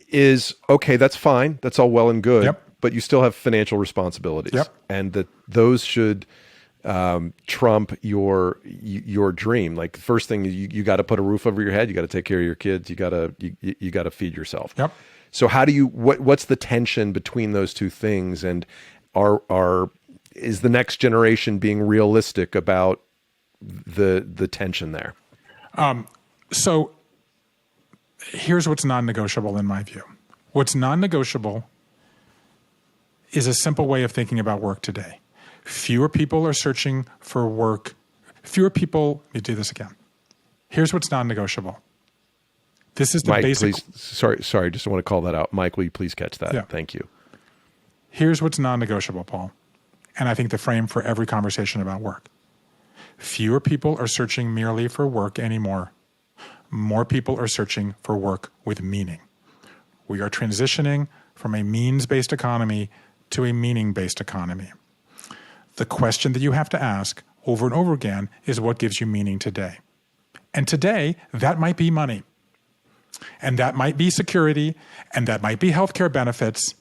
is, okay, that's fine. That's all well and good. Yep. but you still have financial responsibilities. Yep. And that those should trump your dream. Like, first thing, you got to put a roof over your head. You got to take care of your kids. You got to feed yourself. Yep. So how do you, what's the tension between those two things? And is the next generation being realistic about the tension there? So here's what's non-negotiable in my view. What's non-negotiable is a simple way of thinking about work today. Fewer people are searching for work. Let me do this again. Here's what's non-negotiable. This is the Mike, basic. Please, sorry, just want to call that out. Mike, will you please catch that? Yeah. Thank you. Here's what's non-negotiable, Paul. And I think the frame for every conversation about work. Fewer people are searching merely for work anymore. More people are searching for work with meaning. We are transitioning from a means-based economy to a meaning-based economy. The question that you have to ask over and over again is, what gives you meaning today? And today, that might be money. And that might be security, and that might be healthcare benefits.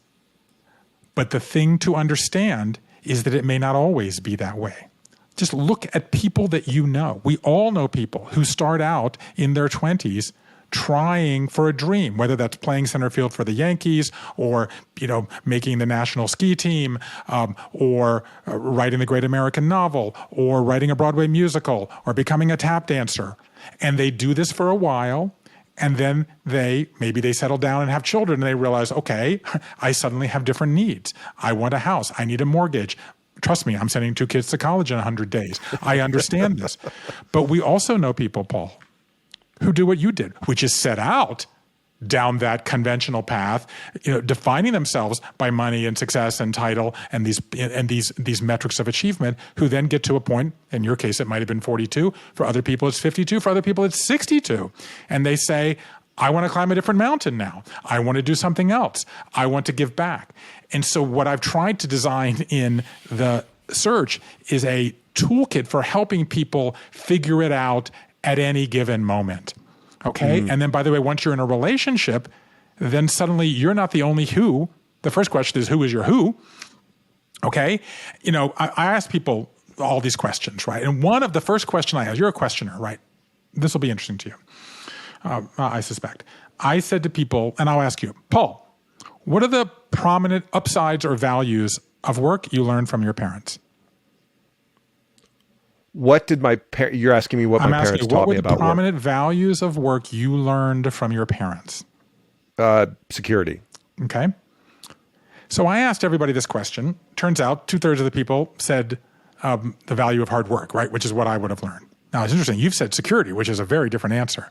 But the thing to understand is that it may not always be that way. Just look at people that you know. We all know people who start out in their 20s trying for a dream, whether that's playing center field for the Yankees or, making the national ski team, or writing the great American novel, or writing a Broadway musical, or becoming a tap dancer. And they do this for a while, and then maybe they settle down and have children, and they realize, okay, I suddenly have different needs. I want a house. I need a mortgage. Trust me, I'm sending 2 kids to college in 100 days. I understand this. But we also know people, Paul, who do what you did, which is set out down that conventional path, defining themselves by money and success and title and these metrics of achievement, who then get to a point, in your case, it might have been 42. For other people, it's 52. For other people, it's 62. And they say, I want to climb a different mountain now. I want to do something else. I want to give back. And so what I've tried to design in the search is a toolkit for helping people figure it out at any given moment. Okay? And then, by the way, once you're in a relationship, then suddenly you're not the only who. The first question is, who is your who? Okay? I ask people all these questions, right? And one of the first question I ask, you're a questioner, right? This will be interesting to you. I suspect. I said to people, and I'll ask you, Paul, what are the prominent upsides or values of work you learned from your parents? What did you're asking me what my parents taught me about work? What were the prominent values of work you learned from your parents? Security. Okay. So I asked everybody this question. Turns out 2/3 of the people said the value of hard work, right? Which is what I would have learned. Now, it's interesting. You've said security, which is a very different answer.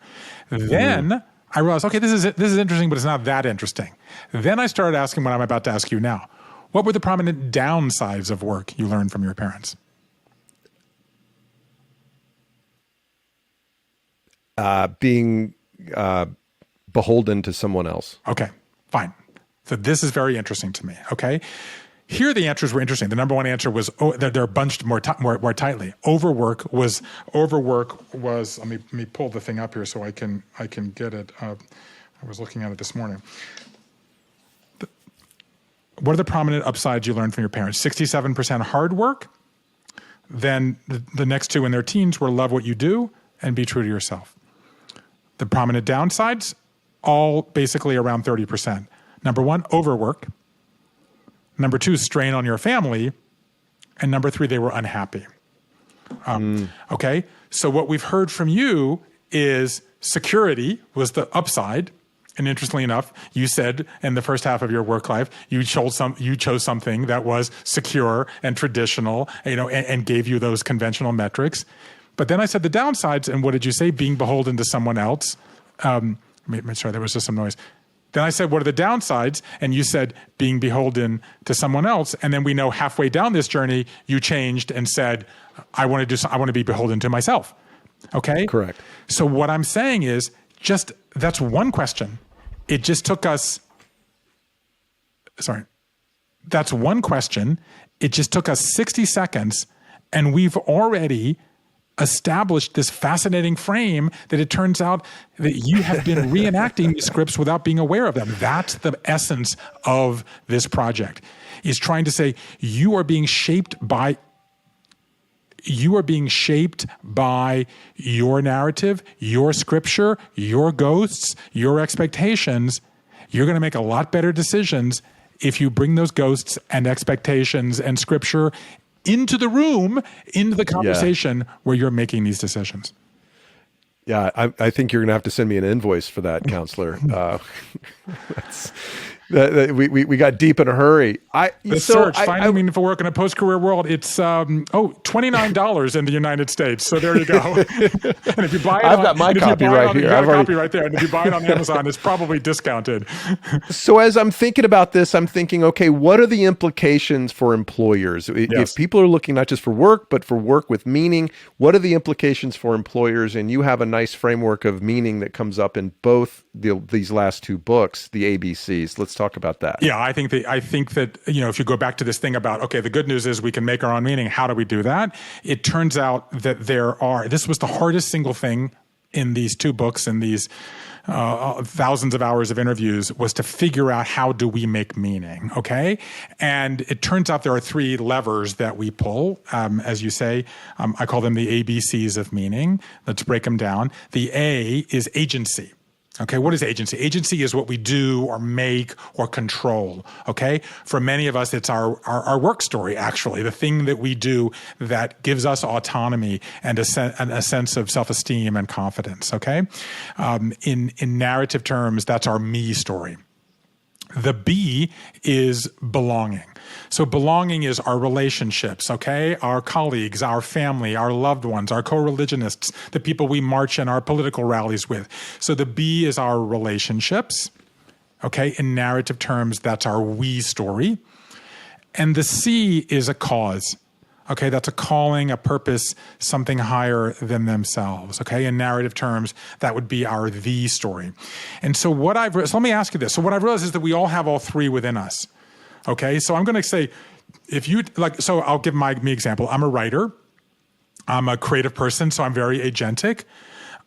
Then I realized, okay, this is interesting, but it's not that interesting. Then I started asking what I'm about to ask you now. What were the prominent downsides of work you learned from your parents? Being beholden to someone else. Okay, fine. So this is very interesting to me, okay? Here the answers were interesting. The number one answer was, they're bunched more tightly. Overwork was, let me pull the thing up here so I can get it. I was looking at it this morning. What are the prominent upsides you learned from your parents? 67% hard work. Then the next two in their teens were love what you do and be true to yourself. The prominent downsides, all basically around 30%. Number one, overwork. Number two, strain on your family. And number three, they were unhappy. Okay? So what we've heard from you is security was the upside. And interestingly enough, you said in the first half of your work life, you chose something that was secure and traditional, and gave you those conventional metrics. But then I said the downsides, and what did you say? Being beholden to someone else. Sorry, there was just some noise. Then I said, what are the downsides? And you said being beholden to someone else. And then we know halfway down this journey, you changed and said, I want to be beholden to myself. Okay? Correct. So what I'm saying is that's one question. It just took us, that's one question. It just took us 60 seconds, and we've already established this fascinating frame that it turns out that you have been reenacting these scripts without being aware of them. That's the essence of this project, is trying to say you are being shaped by your narrative, your scripture, your ghosts, your expectations. You're going to make a lot better decisions if you bring those ghosts and expectations and scripture into the room, into the conversation where you're making these decisions. Yeah, I think you're going to have to send me an invoice for that, counselor. We got deep in a hurry. Search, finding meaningful work in a post-career world. It's $29 in the United States. So there you go. And if you buy it, I've got my copy right here. I've got a copy right there. And if you buy it on Amazon, it's probably discounted. So as I'm thinking about this, I'm thinking, okay, what are the implications for employers? If people are looking not just for work, but for work with meaning, what are the implications for employers? And you have a nice framework of meaning that comes up in both these last two books, the ABCs. Let's talk about that. Yeah, I think that if you go back to this thing about, okay, the good news is we can make our own meaning. How do we do that? It turns out that this was the hardest single thing in these two books and these thousands of hours of interviews, was to figure out how do we make meaning, okay? And it turns out there are three levers that we pull, as you say. I call them the ABCs of meaning. Let's break them down. The A is agency. Okay, what is agency? Agency is what we do or make or control, okay? For many of us, it's our work story, actually, the thing that we do that gives us autonomy and a sense of self-esteem and confidence, okay? In narrative terms, that's our me story. The B is belonging. So belonging is our relationships, okay? Our colleagues, our family, our loved ones, our co-religionists, the people we march in our political rallies with. So the B is our relationships, okay? In narrative terms, that's our we story. And the C is a cause. Okay, that's a calling, a purpose, something higher than themselves. Okay, in narrative terms, that would be our the story. And so let me ask you this. So what I've realized is that we all have all three within us. Okay, so I'm going to say, so I'll give me example. I'm a writer. I'm a creative person, so I'm very agentic.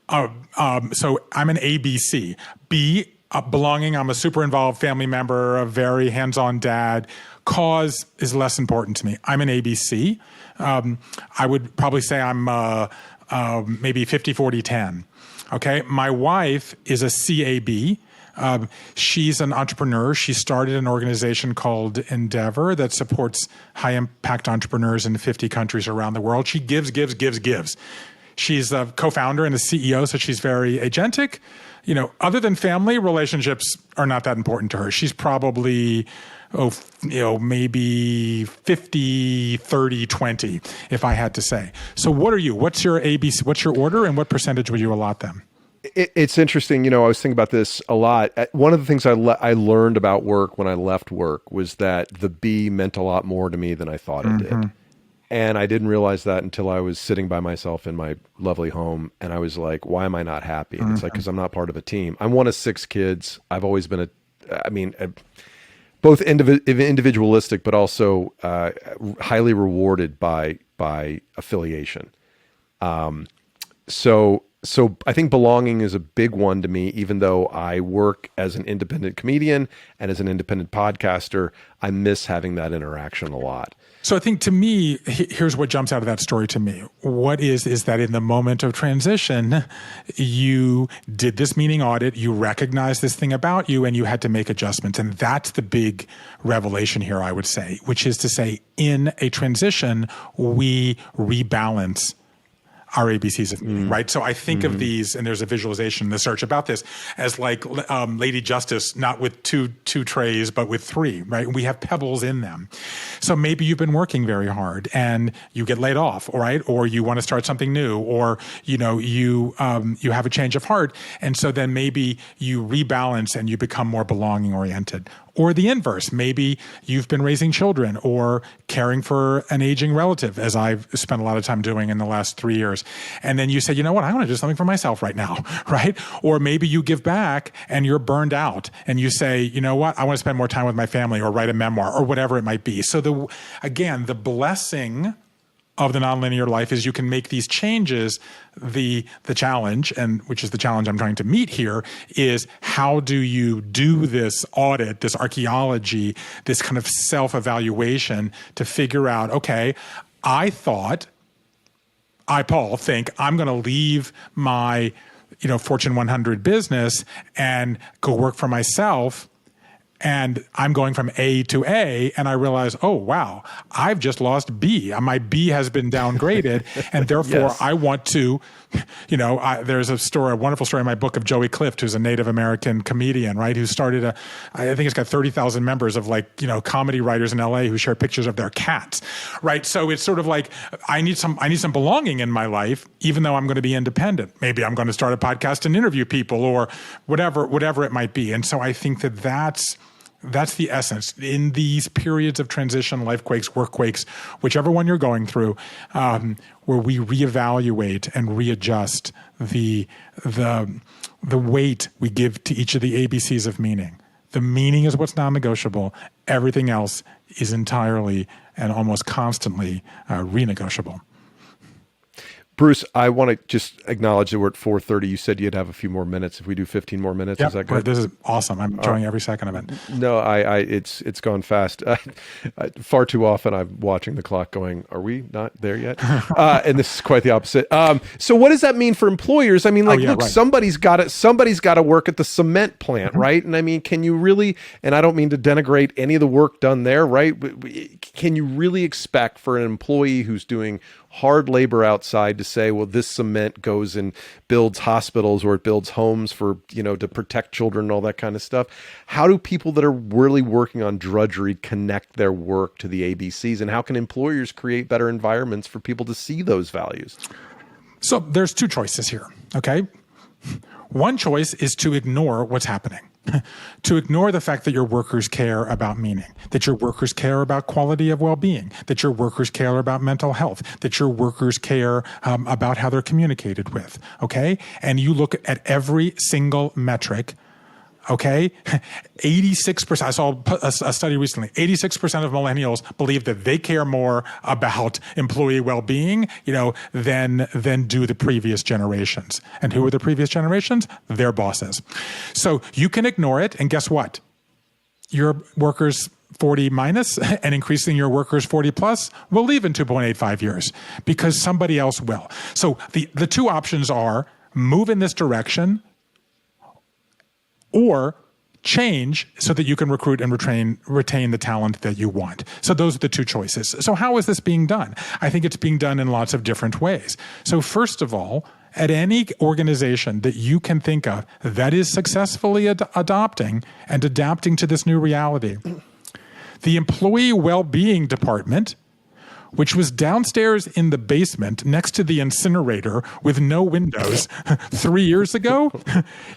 So I'm an ABC. B, belonging. I'm a super involved family member, a very hands-on dad. Cause is less important to me. I'm an ABC. I would probably say I'm maybe 50, 40, 10. Okay. My wife is a CAB. She's an entrepreneur. She started an organization called Endeavor that supports high-impact entrepreneurs in 50 countries around the world. She gives. She's a co-founder and a CEO, so she's very agentic. Other than family, relationships are not that important to her. She's probably, maybe 50, 30, 20, if I had to say. So what are you? What's your ABC? What's your order, and what percentage would you allot them? It's interesting. I was thinking about this a lot. One of the things I learned about work when I left work was that the B meant a lot more to me than I thought it did. And I didn't realize that until I was sitting by myself in my lovely home. And I was like, why am I not happy? And it's like, because I'm not part of a team. I'm one of 6 kids. I've always been both individualistic, but also highly rewarded by affiliation. So I think belonging is a big one to me, even though I work as an independent comedian and as an independent podcaster, I miss having that interaction a lot. So I think to me, here's what jumps out of that story to me. What is that in the moment of transition, you did this meaning audit, you recognized this thing about you, and you had to make adjustments. And that's the big revelation here, I would say, which is to say, in a transition, we rebalance our ABCs of meaning, right? So I think of these, and there's a visualization in the search about this, as like Lady Justice, not with two trays, but with 3, right? We have pebbles in them. So maybe you've been working very hard and you get laid off, all right? Or you want to start something new, or you have a change of heart, and so then maybe you rebalance and you become more belonging oriented. Or the inverse, maybe you've been raising children or caring for an aging relative, as I've spent a lot of time doing in the last 3 years. And then you say, you know what, I want to do something for myself right now, right? Or maybe you give back and you're burned out and you say, you know what, I want to spend more time with my family or write a memoir or whatever it might be. So the blessing of the nonlinear life is you can make these changes. The challenge, and which is the challenge I'm trying to meet here, is how do you do this audit, this archaeology, this kind of self-evaluation to figure out, okay, Paul, think I'm going to leave my, Fortune 100 business and go work for myself. And I'm going from A to A, and I realize, oh, wow, I've just lost B. My B has been downgraded, and therefore Yes. I want to, there's a wonderful story in my book of Joey Clift, who's a Native American comedian, right, who started I think it's got 30,000 members of comedy writers in LA who share pictures of their cats, right? So it's sort of like, I need some belonging in my life, even though I'm going to be independent. Maybe I'm going to start a podcast and interview people or whatever it might be. And so I think that's the essence in these periods of transition, life quakes, work quakes, whichever one you're going through, where we reevaluate and readjust the weight we give to each of the ABCs of meaning. The meaning is what's non-negotiable. Everything else is entirely and almost constantly renegotiable. Bruce, I want to just acknowledge that we're at 4:30. You said you'd have a few more minutes. If we do 15 more minutes, Yep. Is that good? This is awesome. I'm enjoying every second of it. No, it's gone fast. Far too often I'm watching the clock going, are we not there yet? And this is quite the opposite. So what does that mean for employers? I mean, look, right. somebody's got to work at the cement plant, right? And I mean, can you really, and I don't mean to denigrate any of the work done there, right? But can you really expect for an employee who's doing hard labor outside to say, well, this cement goes and builds hospitals or it builds homes for, to protect children and all that kind of stuff? How do people that are really working on drudgery connect their work to the ABCs? And how can employers create better environments for people to see those values? So there's two choices here, okay? One choice is to ignore what's happening. To ignore the fact that your workers care about meaning, that your workers care about quality of well-being, that your workers care about mental health, that your workers care about how they're communicated with, okay? And you look at every single metric, okay? 86%, I saw a study recently, 86% of millennials believe that they care more about employee well-being, than do the previous generations. And who are the previous generations? Their bosses. So you can ignore it, and guess what? Your workers 40 minus and increasing your workers 40 plus will leave in 2.85 years because somebody else will. So the two options are move in this direction or change so that you can recruit and retain the talent that you want. So those are the two choices. So how is this being done? I think it's being done in lots of different ways. So first of all, at any organization that you can think of that is successfully adopting and adapting to this new reality, the employee well-being department, which was downstairs in the basement next to the incinerator with no windows 3 years ago,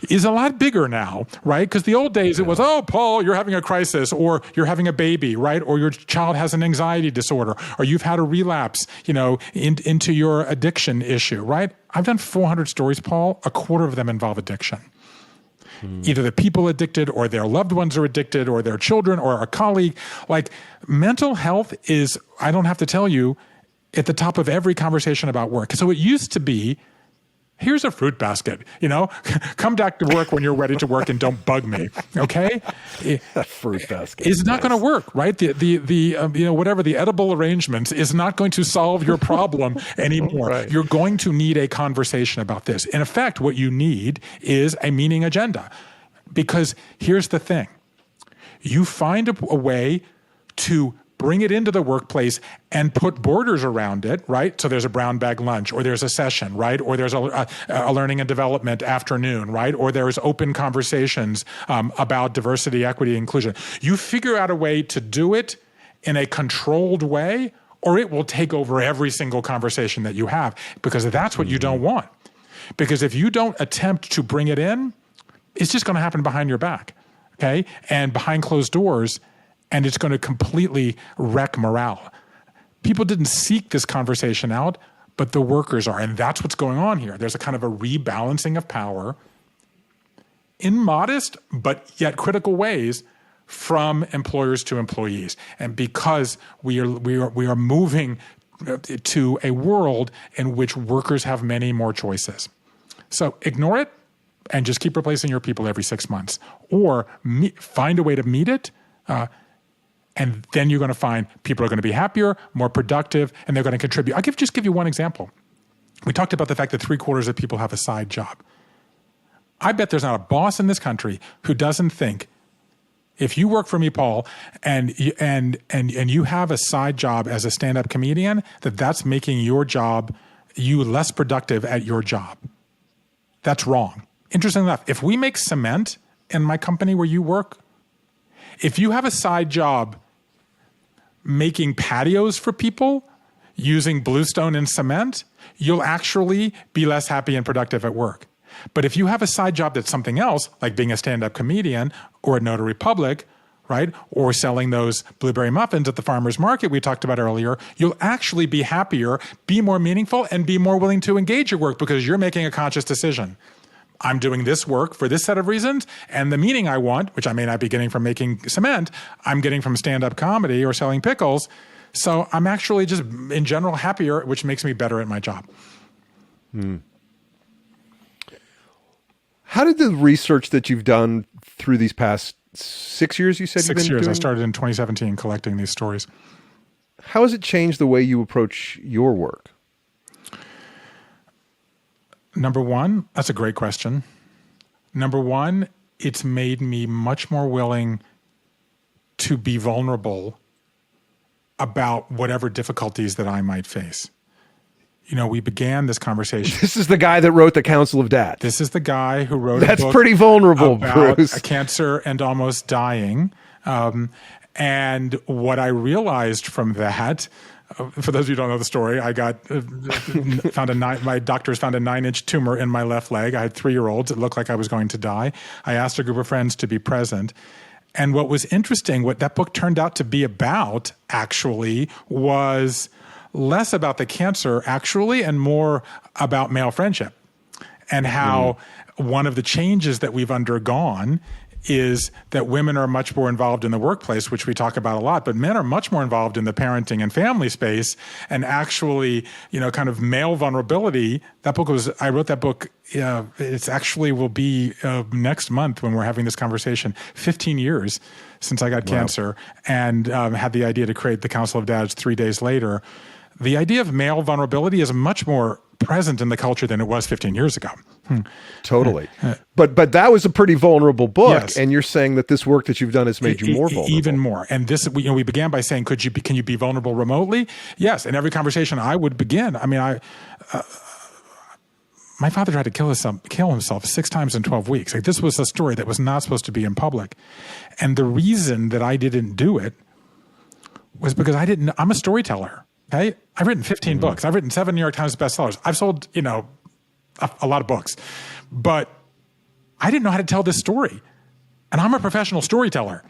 is a lot bigger now, right? Because the old days it was, oh, Paul, you're having a crisis, or you're having a baby, right? Or your child has an anxiety disorder, or you've had a relapse, into your addiction issue, right? I've done 400 stories, Paul. A quarter of them involve addiction. Either the people addicted or their loved ones are addicted or their children or a colleague. Like mental health is, I don't have to tell you, at the top of every conversation about work. So it used to be, here's a fruit basket, come back to work when you're ready to work and don't bug me. Okay. Fruit basket. It's not going to work, right? Whatever the edible arrangements is not going to solve your problem anymore. Right. You're going to need a conversation about this. In effect, what you need is a meaning agenda, because here's the thing. You find a way to bring it into the workplace and put borders around it, right? So there's a brown bag lunch, or there's a session, right? Or there's a learning and development afternoon, right? Or there's open conversations about diversity, equity, inclusion. You figure out a way to do it in a controlled way, or it will take over every single conversation that you have, because that's what you don't want. Because if you don't attempt to bring it in, it's just going to happen behind your back, okay? And behind closed doors, and it's going to completely wreck morale. People didn't seek this conversation out, but the workers are. And that's what's going on here. There's a kind of a rebalancing of power in modest but yet critical ways from employers to employees. And because we are moving to a world in which workers have many more choices. So ignore it and just keep replacing your people every 6 months, or find a way to meet it. And then you're going to find people are going to be happier, more productive, and they're going to contribute. I'll just give you one example. We talked about the fact that 3/4 of people have a side job. I bet there's not a boss in this country who doesn't think, if you work for me, Paul, and you have a side job as a stand-up comedian, that's making you less productive at your job. That's wrong. Interesting enough, if we make cement in my company where you work, if you have a side job making patios for people using bluestone and cement, you'll actually be less happy and productive at work. But if you have a side job that's something else, like being a stand-up comedian or a notary public, right, or selling those blueberry muffins at the farmer's market we talked about earlier, you'll actually be happier, be more meaningful, and be more willing to engage your work because you're making a conscious decision. I'm doing this work for this set of reasons, and the meaning I want, which I may not be getting from making cement, I'm getting from stand-up comedy or selling pickles. So I'm actually just, in general, happier, which makes me better at my job. How did the research that you've done through these past 6 years, you said 6 you've been years. doing? I started in 2017 collecting these stories. How has it changed the way you approach your work? Number one, that's a great question. Number one, it's made me much more willing to be vulnerable about whatever difficulties that I might face. You know, we began this conversation. This is the guy that wrote The Council of Dads. This is the guy who wrote That's a book pretty vulnerable, about Bruce. a cancer and almost dying. And what I realized from that, for those of you who don't know the story, I got my doctors found a 9-inch tumor in my left leg. I had 3-year-olds. It looked like I was going to die. I asked a group of friends to be present. And what was interesting, what that book turned out to be about, actually, was less about the cancer, actually, and more about male friendship. And how one of the changes that we've undergone is that women are much more involved in the workplace, which we talk about a lot, but men are much more involved in the parenting and family space. And actually, you know, kind of male vulnerability. I wrote that book, it's actually will be next month when we're having this conversation, 15 years since I got cancer, and had the idea to create the Council of Dads 3 days later. The idea of male vulnerability is much more present in the culture than it was 15 years ago. Totally. But that was a pretty vulnerable book. Yes. And you're saying that this work that you've done has made you more vulnerable. Even more. And this, we began by saying, can you be vulnerable remotely? Yes. In every conversation I would begin. I mean, my father tried to kill himself 6 times in 12 weeks. Like, this was a story that was not supposed to be in public. And the reason that I didn't do it was because I'm a storyteller. Okay. I've written 15 books. I've written 7 New York Times bestsellers. I've sold, a lot of books, but I didn't know how to tell this story. And I'm a professional storyteller.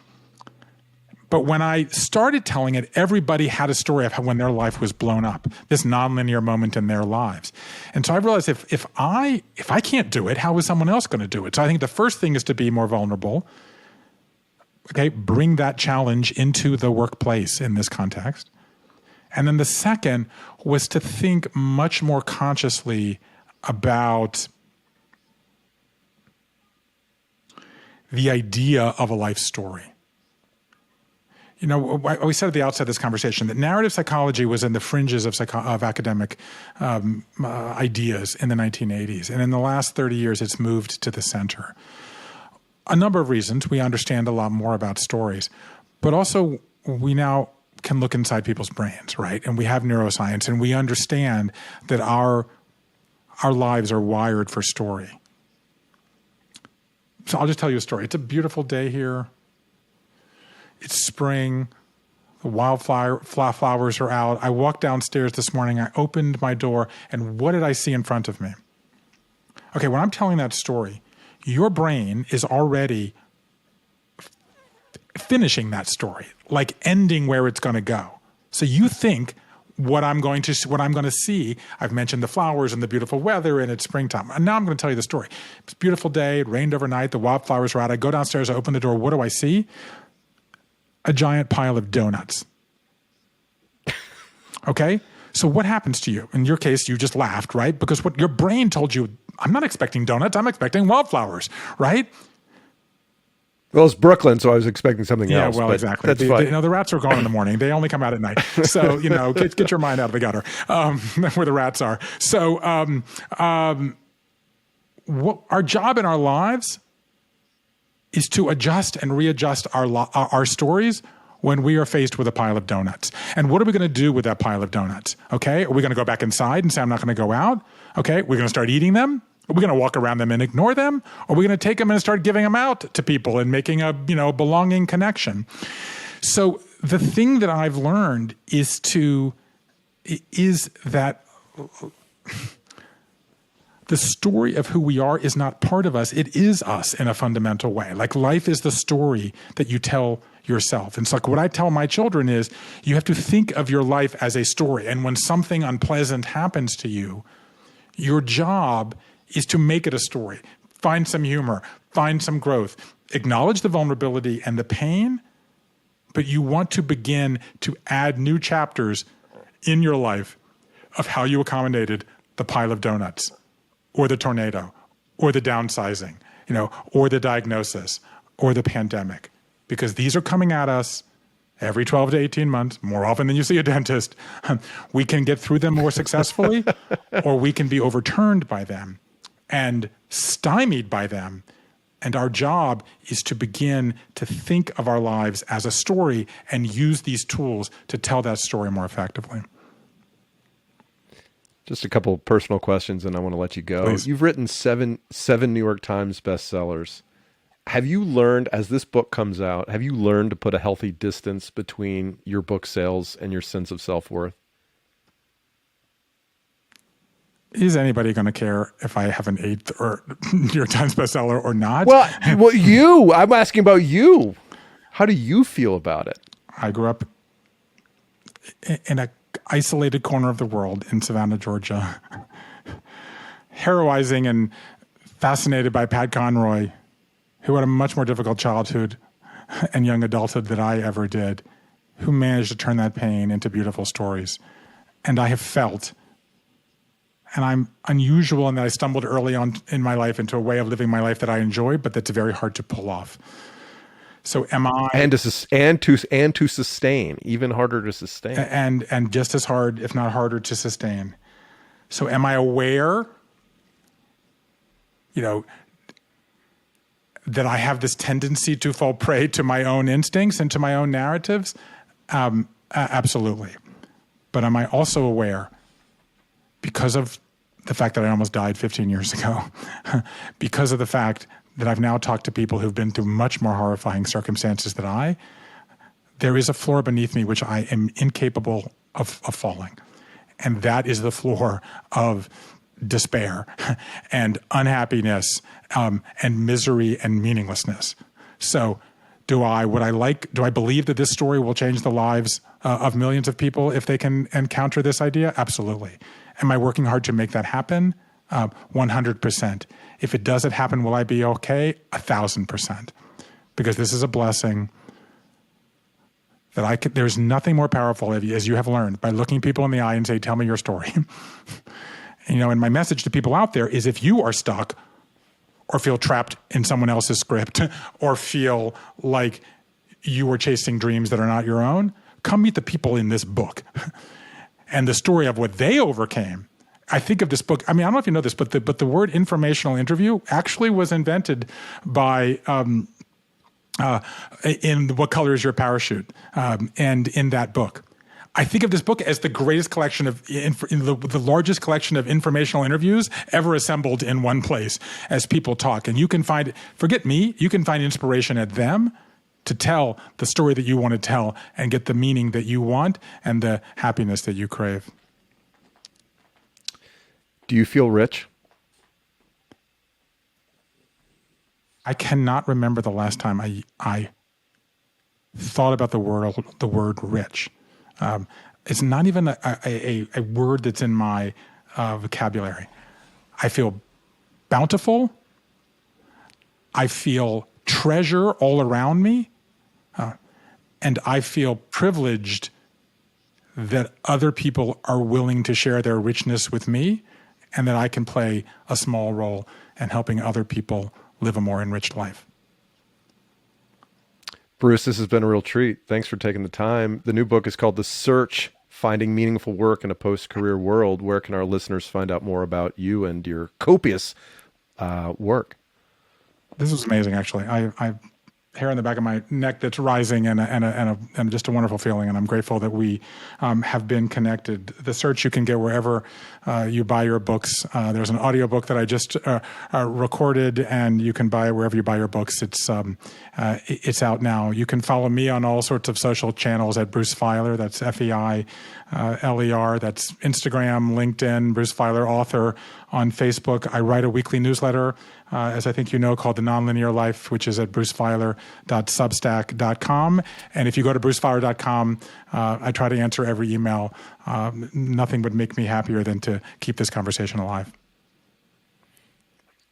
But when I started telling it, everybody had a story of how, when their life was blown up, this nonlinear moment in their lives. And so I realized if I can't do it, how is someone else going to do it? So I think the first thing is to be more vulnerable. Okay. Bring that challenge into the workplace in this context. And then the second was to think much more consciously about the idea of a life story. You know, we said at the outset of this conversation that narrative psychology was in the fringes of academic ideas in the 1980s. And in the last 30 years, it's moved to the center. A number of reasons. We understand a lot more about stories. But also, we now can look inside people's brains, right? And we have neuroscience, and we understand that our lives are wired for story. So I'll just tell you a story. It's a beautiful day here. It's spring. The wildflowers are out. I walked downstairs this morning. I opened my door, and what did I see in front of me? Okay, when I'm telling that story, your brain is already finishing that story, like ending where it's going to go. So you think what I'm going to see. I've mentioned the flowers and the beautiful weather, and it's springtime. And now I'm going to tell you the story. It's a beautiful day. It rained overnight. The wildflowers are out. I go downstairs. I open the door. What do I see? A giant pile of donuts. Okay? So what happens to you? In your case, you just laughed, right? Because what your brain told you, I'm not expecting donuts, I'm expecting wildflowers, right? Well, it's Brooklyn, so I was expecting something Yeah, else. well, but exactly. That's fine. The rats are gone in the morning. They only come out at night. So, get your mind out of the gutter where the rats are. So our job in our lives is to adjust and readjust our stories when we are faced with a pile of donuts. And what are we going to do with that pile of donuts? Okay, are we going to go back inside and say, I'm not going to go out? Okay, we're going to start eating them? Are we going to walk around them and ignore them? Or are we going to take them and start giving them out to people and making a belonging connection? So the thing that I've learned is that the story of who we are is not part of us. It is us in a fundamental way. Like life is the story that you tell yourself. And it's like what I tell my children is you have to think of your life as a story. And when something unpleasant happens to you, your job is to make it a story. Find some humor, find some growth, acknowledge the vulnerability and the pain, but you want to begin to add new chapters in your life of how you accommodated the pile of donuts or the tornado or the downsizing, or the diagnosis or the pandemic, because these are coming at us every 12 to 18 months, more often than you see a dentist. We can get through them more successfully, or we can be overturned by them and stymied by them. And our job is to begin to think of our lives as a story and use these tools to tell that story more effectively. Just a couple of personal questions, and I want to let you go. Please. You've written seven New York Times bestsellers. Have you learned, as this book comes out, have you learned to put a healthy distance between your book sales and your sense of self-worth? Is anybody going to care if I have an 8th or New York Times bestseller or not? Well, I'm asking about you. How do you feel about it? I grew up in a isolated corner of the world in Savannah, Georgia, heroizing and fascinated by Pat Conroy, who had a much more difficult childhood and young adulthood than I ever did, who managed to turn that pain into beautiful stories. And I have felt, and I'm unusual in that I stumbled early on in my life into a way of living my life that I enjoy, but that's very hard to pull off. So am I, and to sustain, even harder to sustain, and just as hard, if not harder, to sustain. So am I aware, that I have this tendency to fall prey to my own instincts and to my own narratives? Absolutely. But am I also aware, because of the fact that I almost died 15 years ago, because of the fact that I've now talked to people who've been through much more horrifying circumstances than there is a floor beneath me which I am incapable of falling. And that is the floor of despair and unhappiness and misery and meaninglessness. So do I believe that this story will change the lives of millions of people if they can encounter this idea? Absolutely. Am I working hard to make that happen? 100%. If it doesn't happen, will I be okay? 1,000%. Because this is a blessing that there's nothing more powerful, as you have learned, by looking people in the eye and say, tell me your story. And my message to people out there is, if you are stuck or feel trapped in someone else's script or feel like you are chasing dreams that are not your own, come meet the people in this book and the story of what they overcame. I think of this book, I don't know if you know this, but the word informational interview actually was invented by in What Color Is Your Parachute? And in that book. I think of this book as the greatest collection of, the largest collection of informational interviews ever assembled in one place as people talk. And you can find, forget me, you can find inspiration at them to tell the story that you want to tell and get the meaning that you want and the happiness that you crave. Do you feel rich? I cannot remember the last time I thought about the word rich. It's not even a word that's in my vocabulary. I feel bountiful. I feel treasure all around me. And I feel privileged that other people are willing to share their richness with me, and that I can play a small role in helping other people live a more enriched life. Bruce, this has been a real treat. Thanks for taking the time. The new book is called The Search: Finding Meaningful Work in a Post-Career World. Where can our listeners find out more about you and your copious work? This was amazing, actually. I hair on the back of my neck that's rising, and just a wonderful feeling. And I'm grateful that we have been connected. The Search you can get wherever you buy your books. There's an audiobook that I just recorded, and you can buy it wherever you buy your books. It's out now. You can follow me on all sorts of social channels at Bruce Feiler. That's Feiler. That's Instagram, LinkedIn, Bruce Feiler, author. On Facebook, I write a weekly newsletter, as I think you know, called The Nonlinear Life, which is at brucefeiler.substack.com. And if you go to brucefeiler.com, I try to answer every email. Nothing would make me happier than to keep this conversation alive.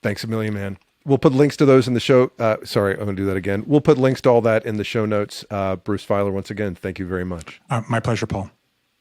Thanks a million, man. We'll put links to those in the show. Sorry, I'm going to do that again. We'll put links to all that in the show notes. Bruce Feiler, once again, thank you very much. My pleasure, Paul.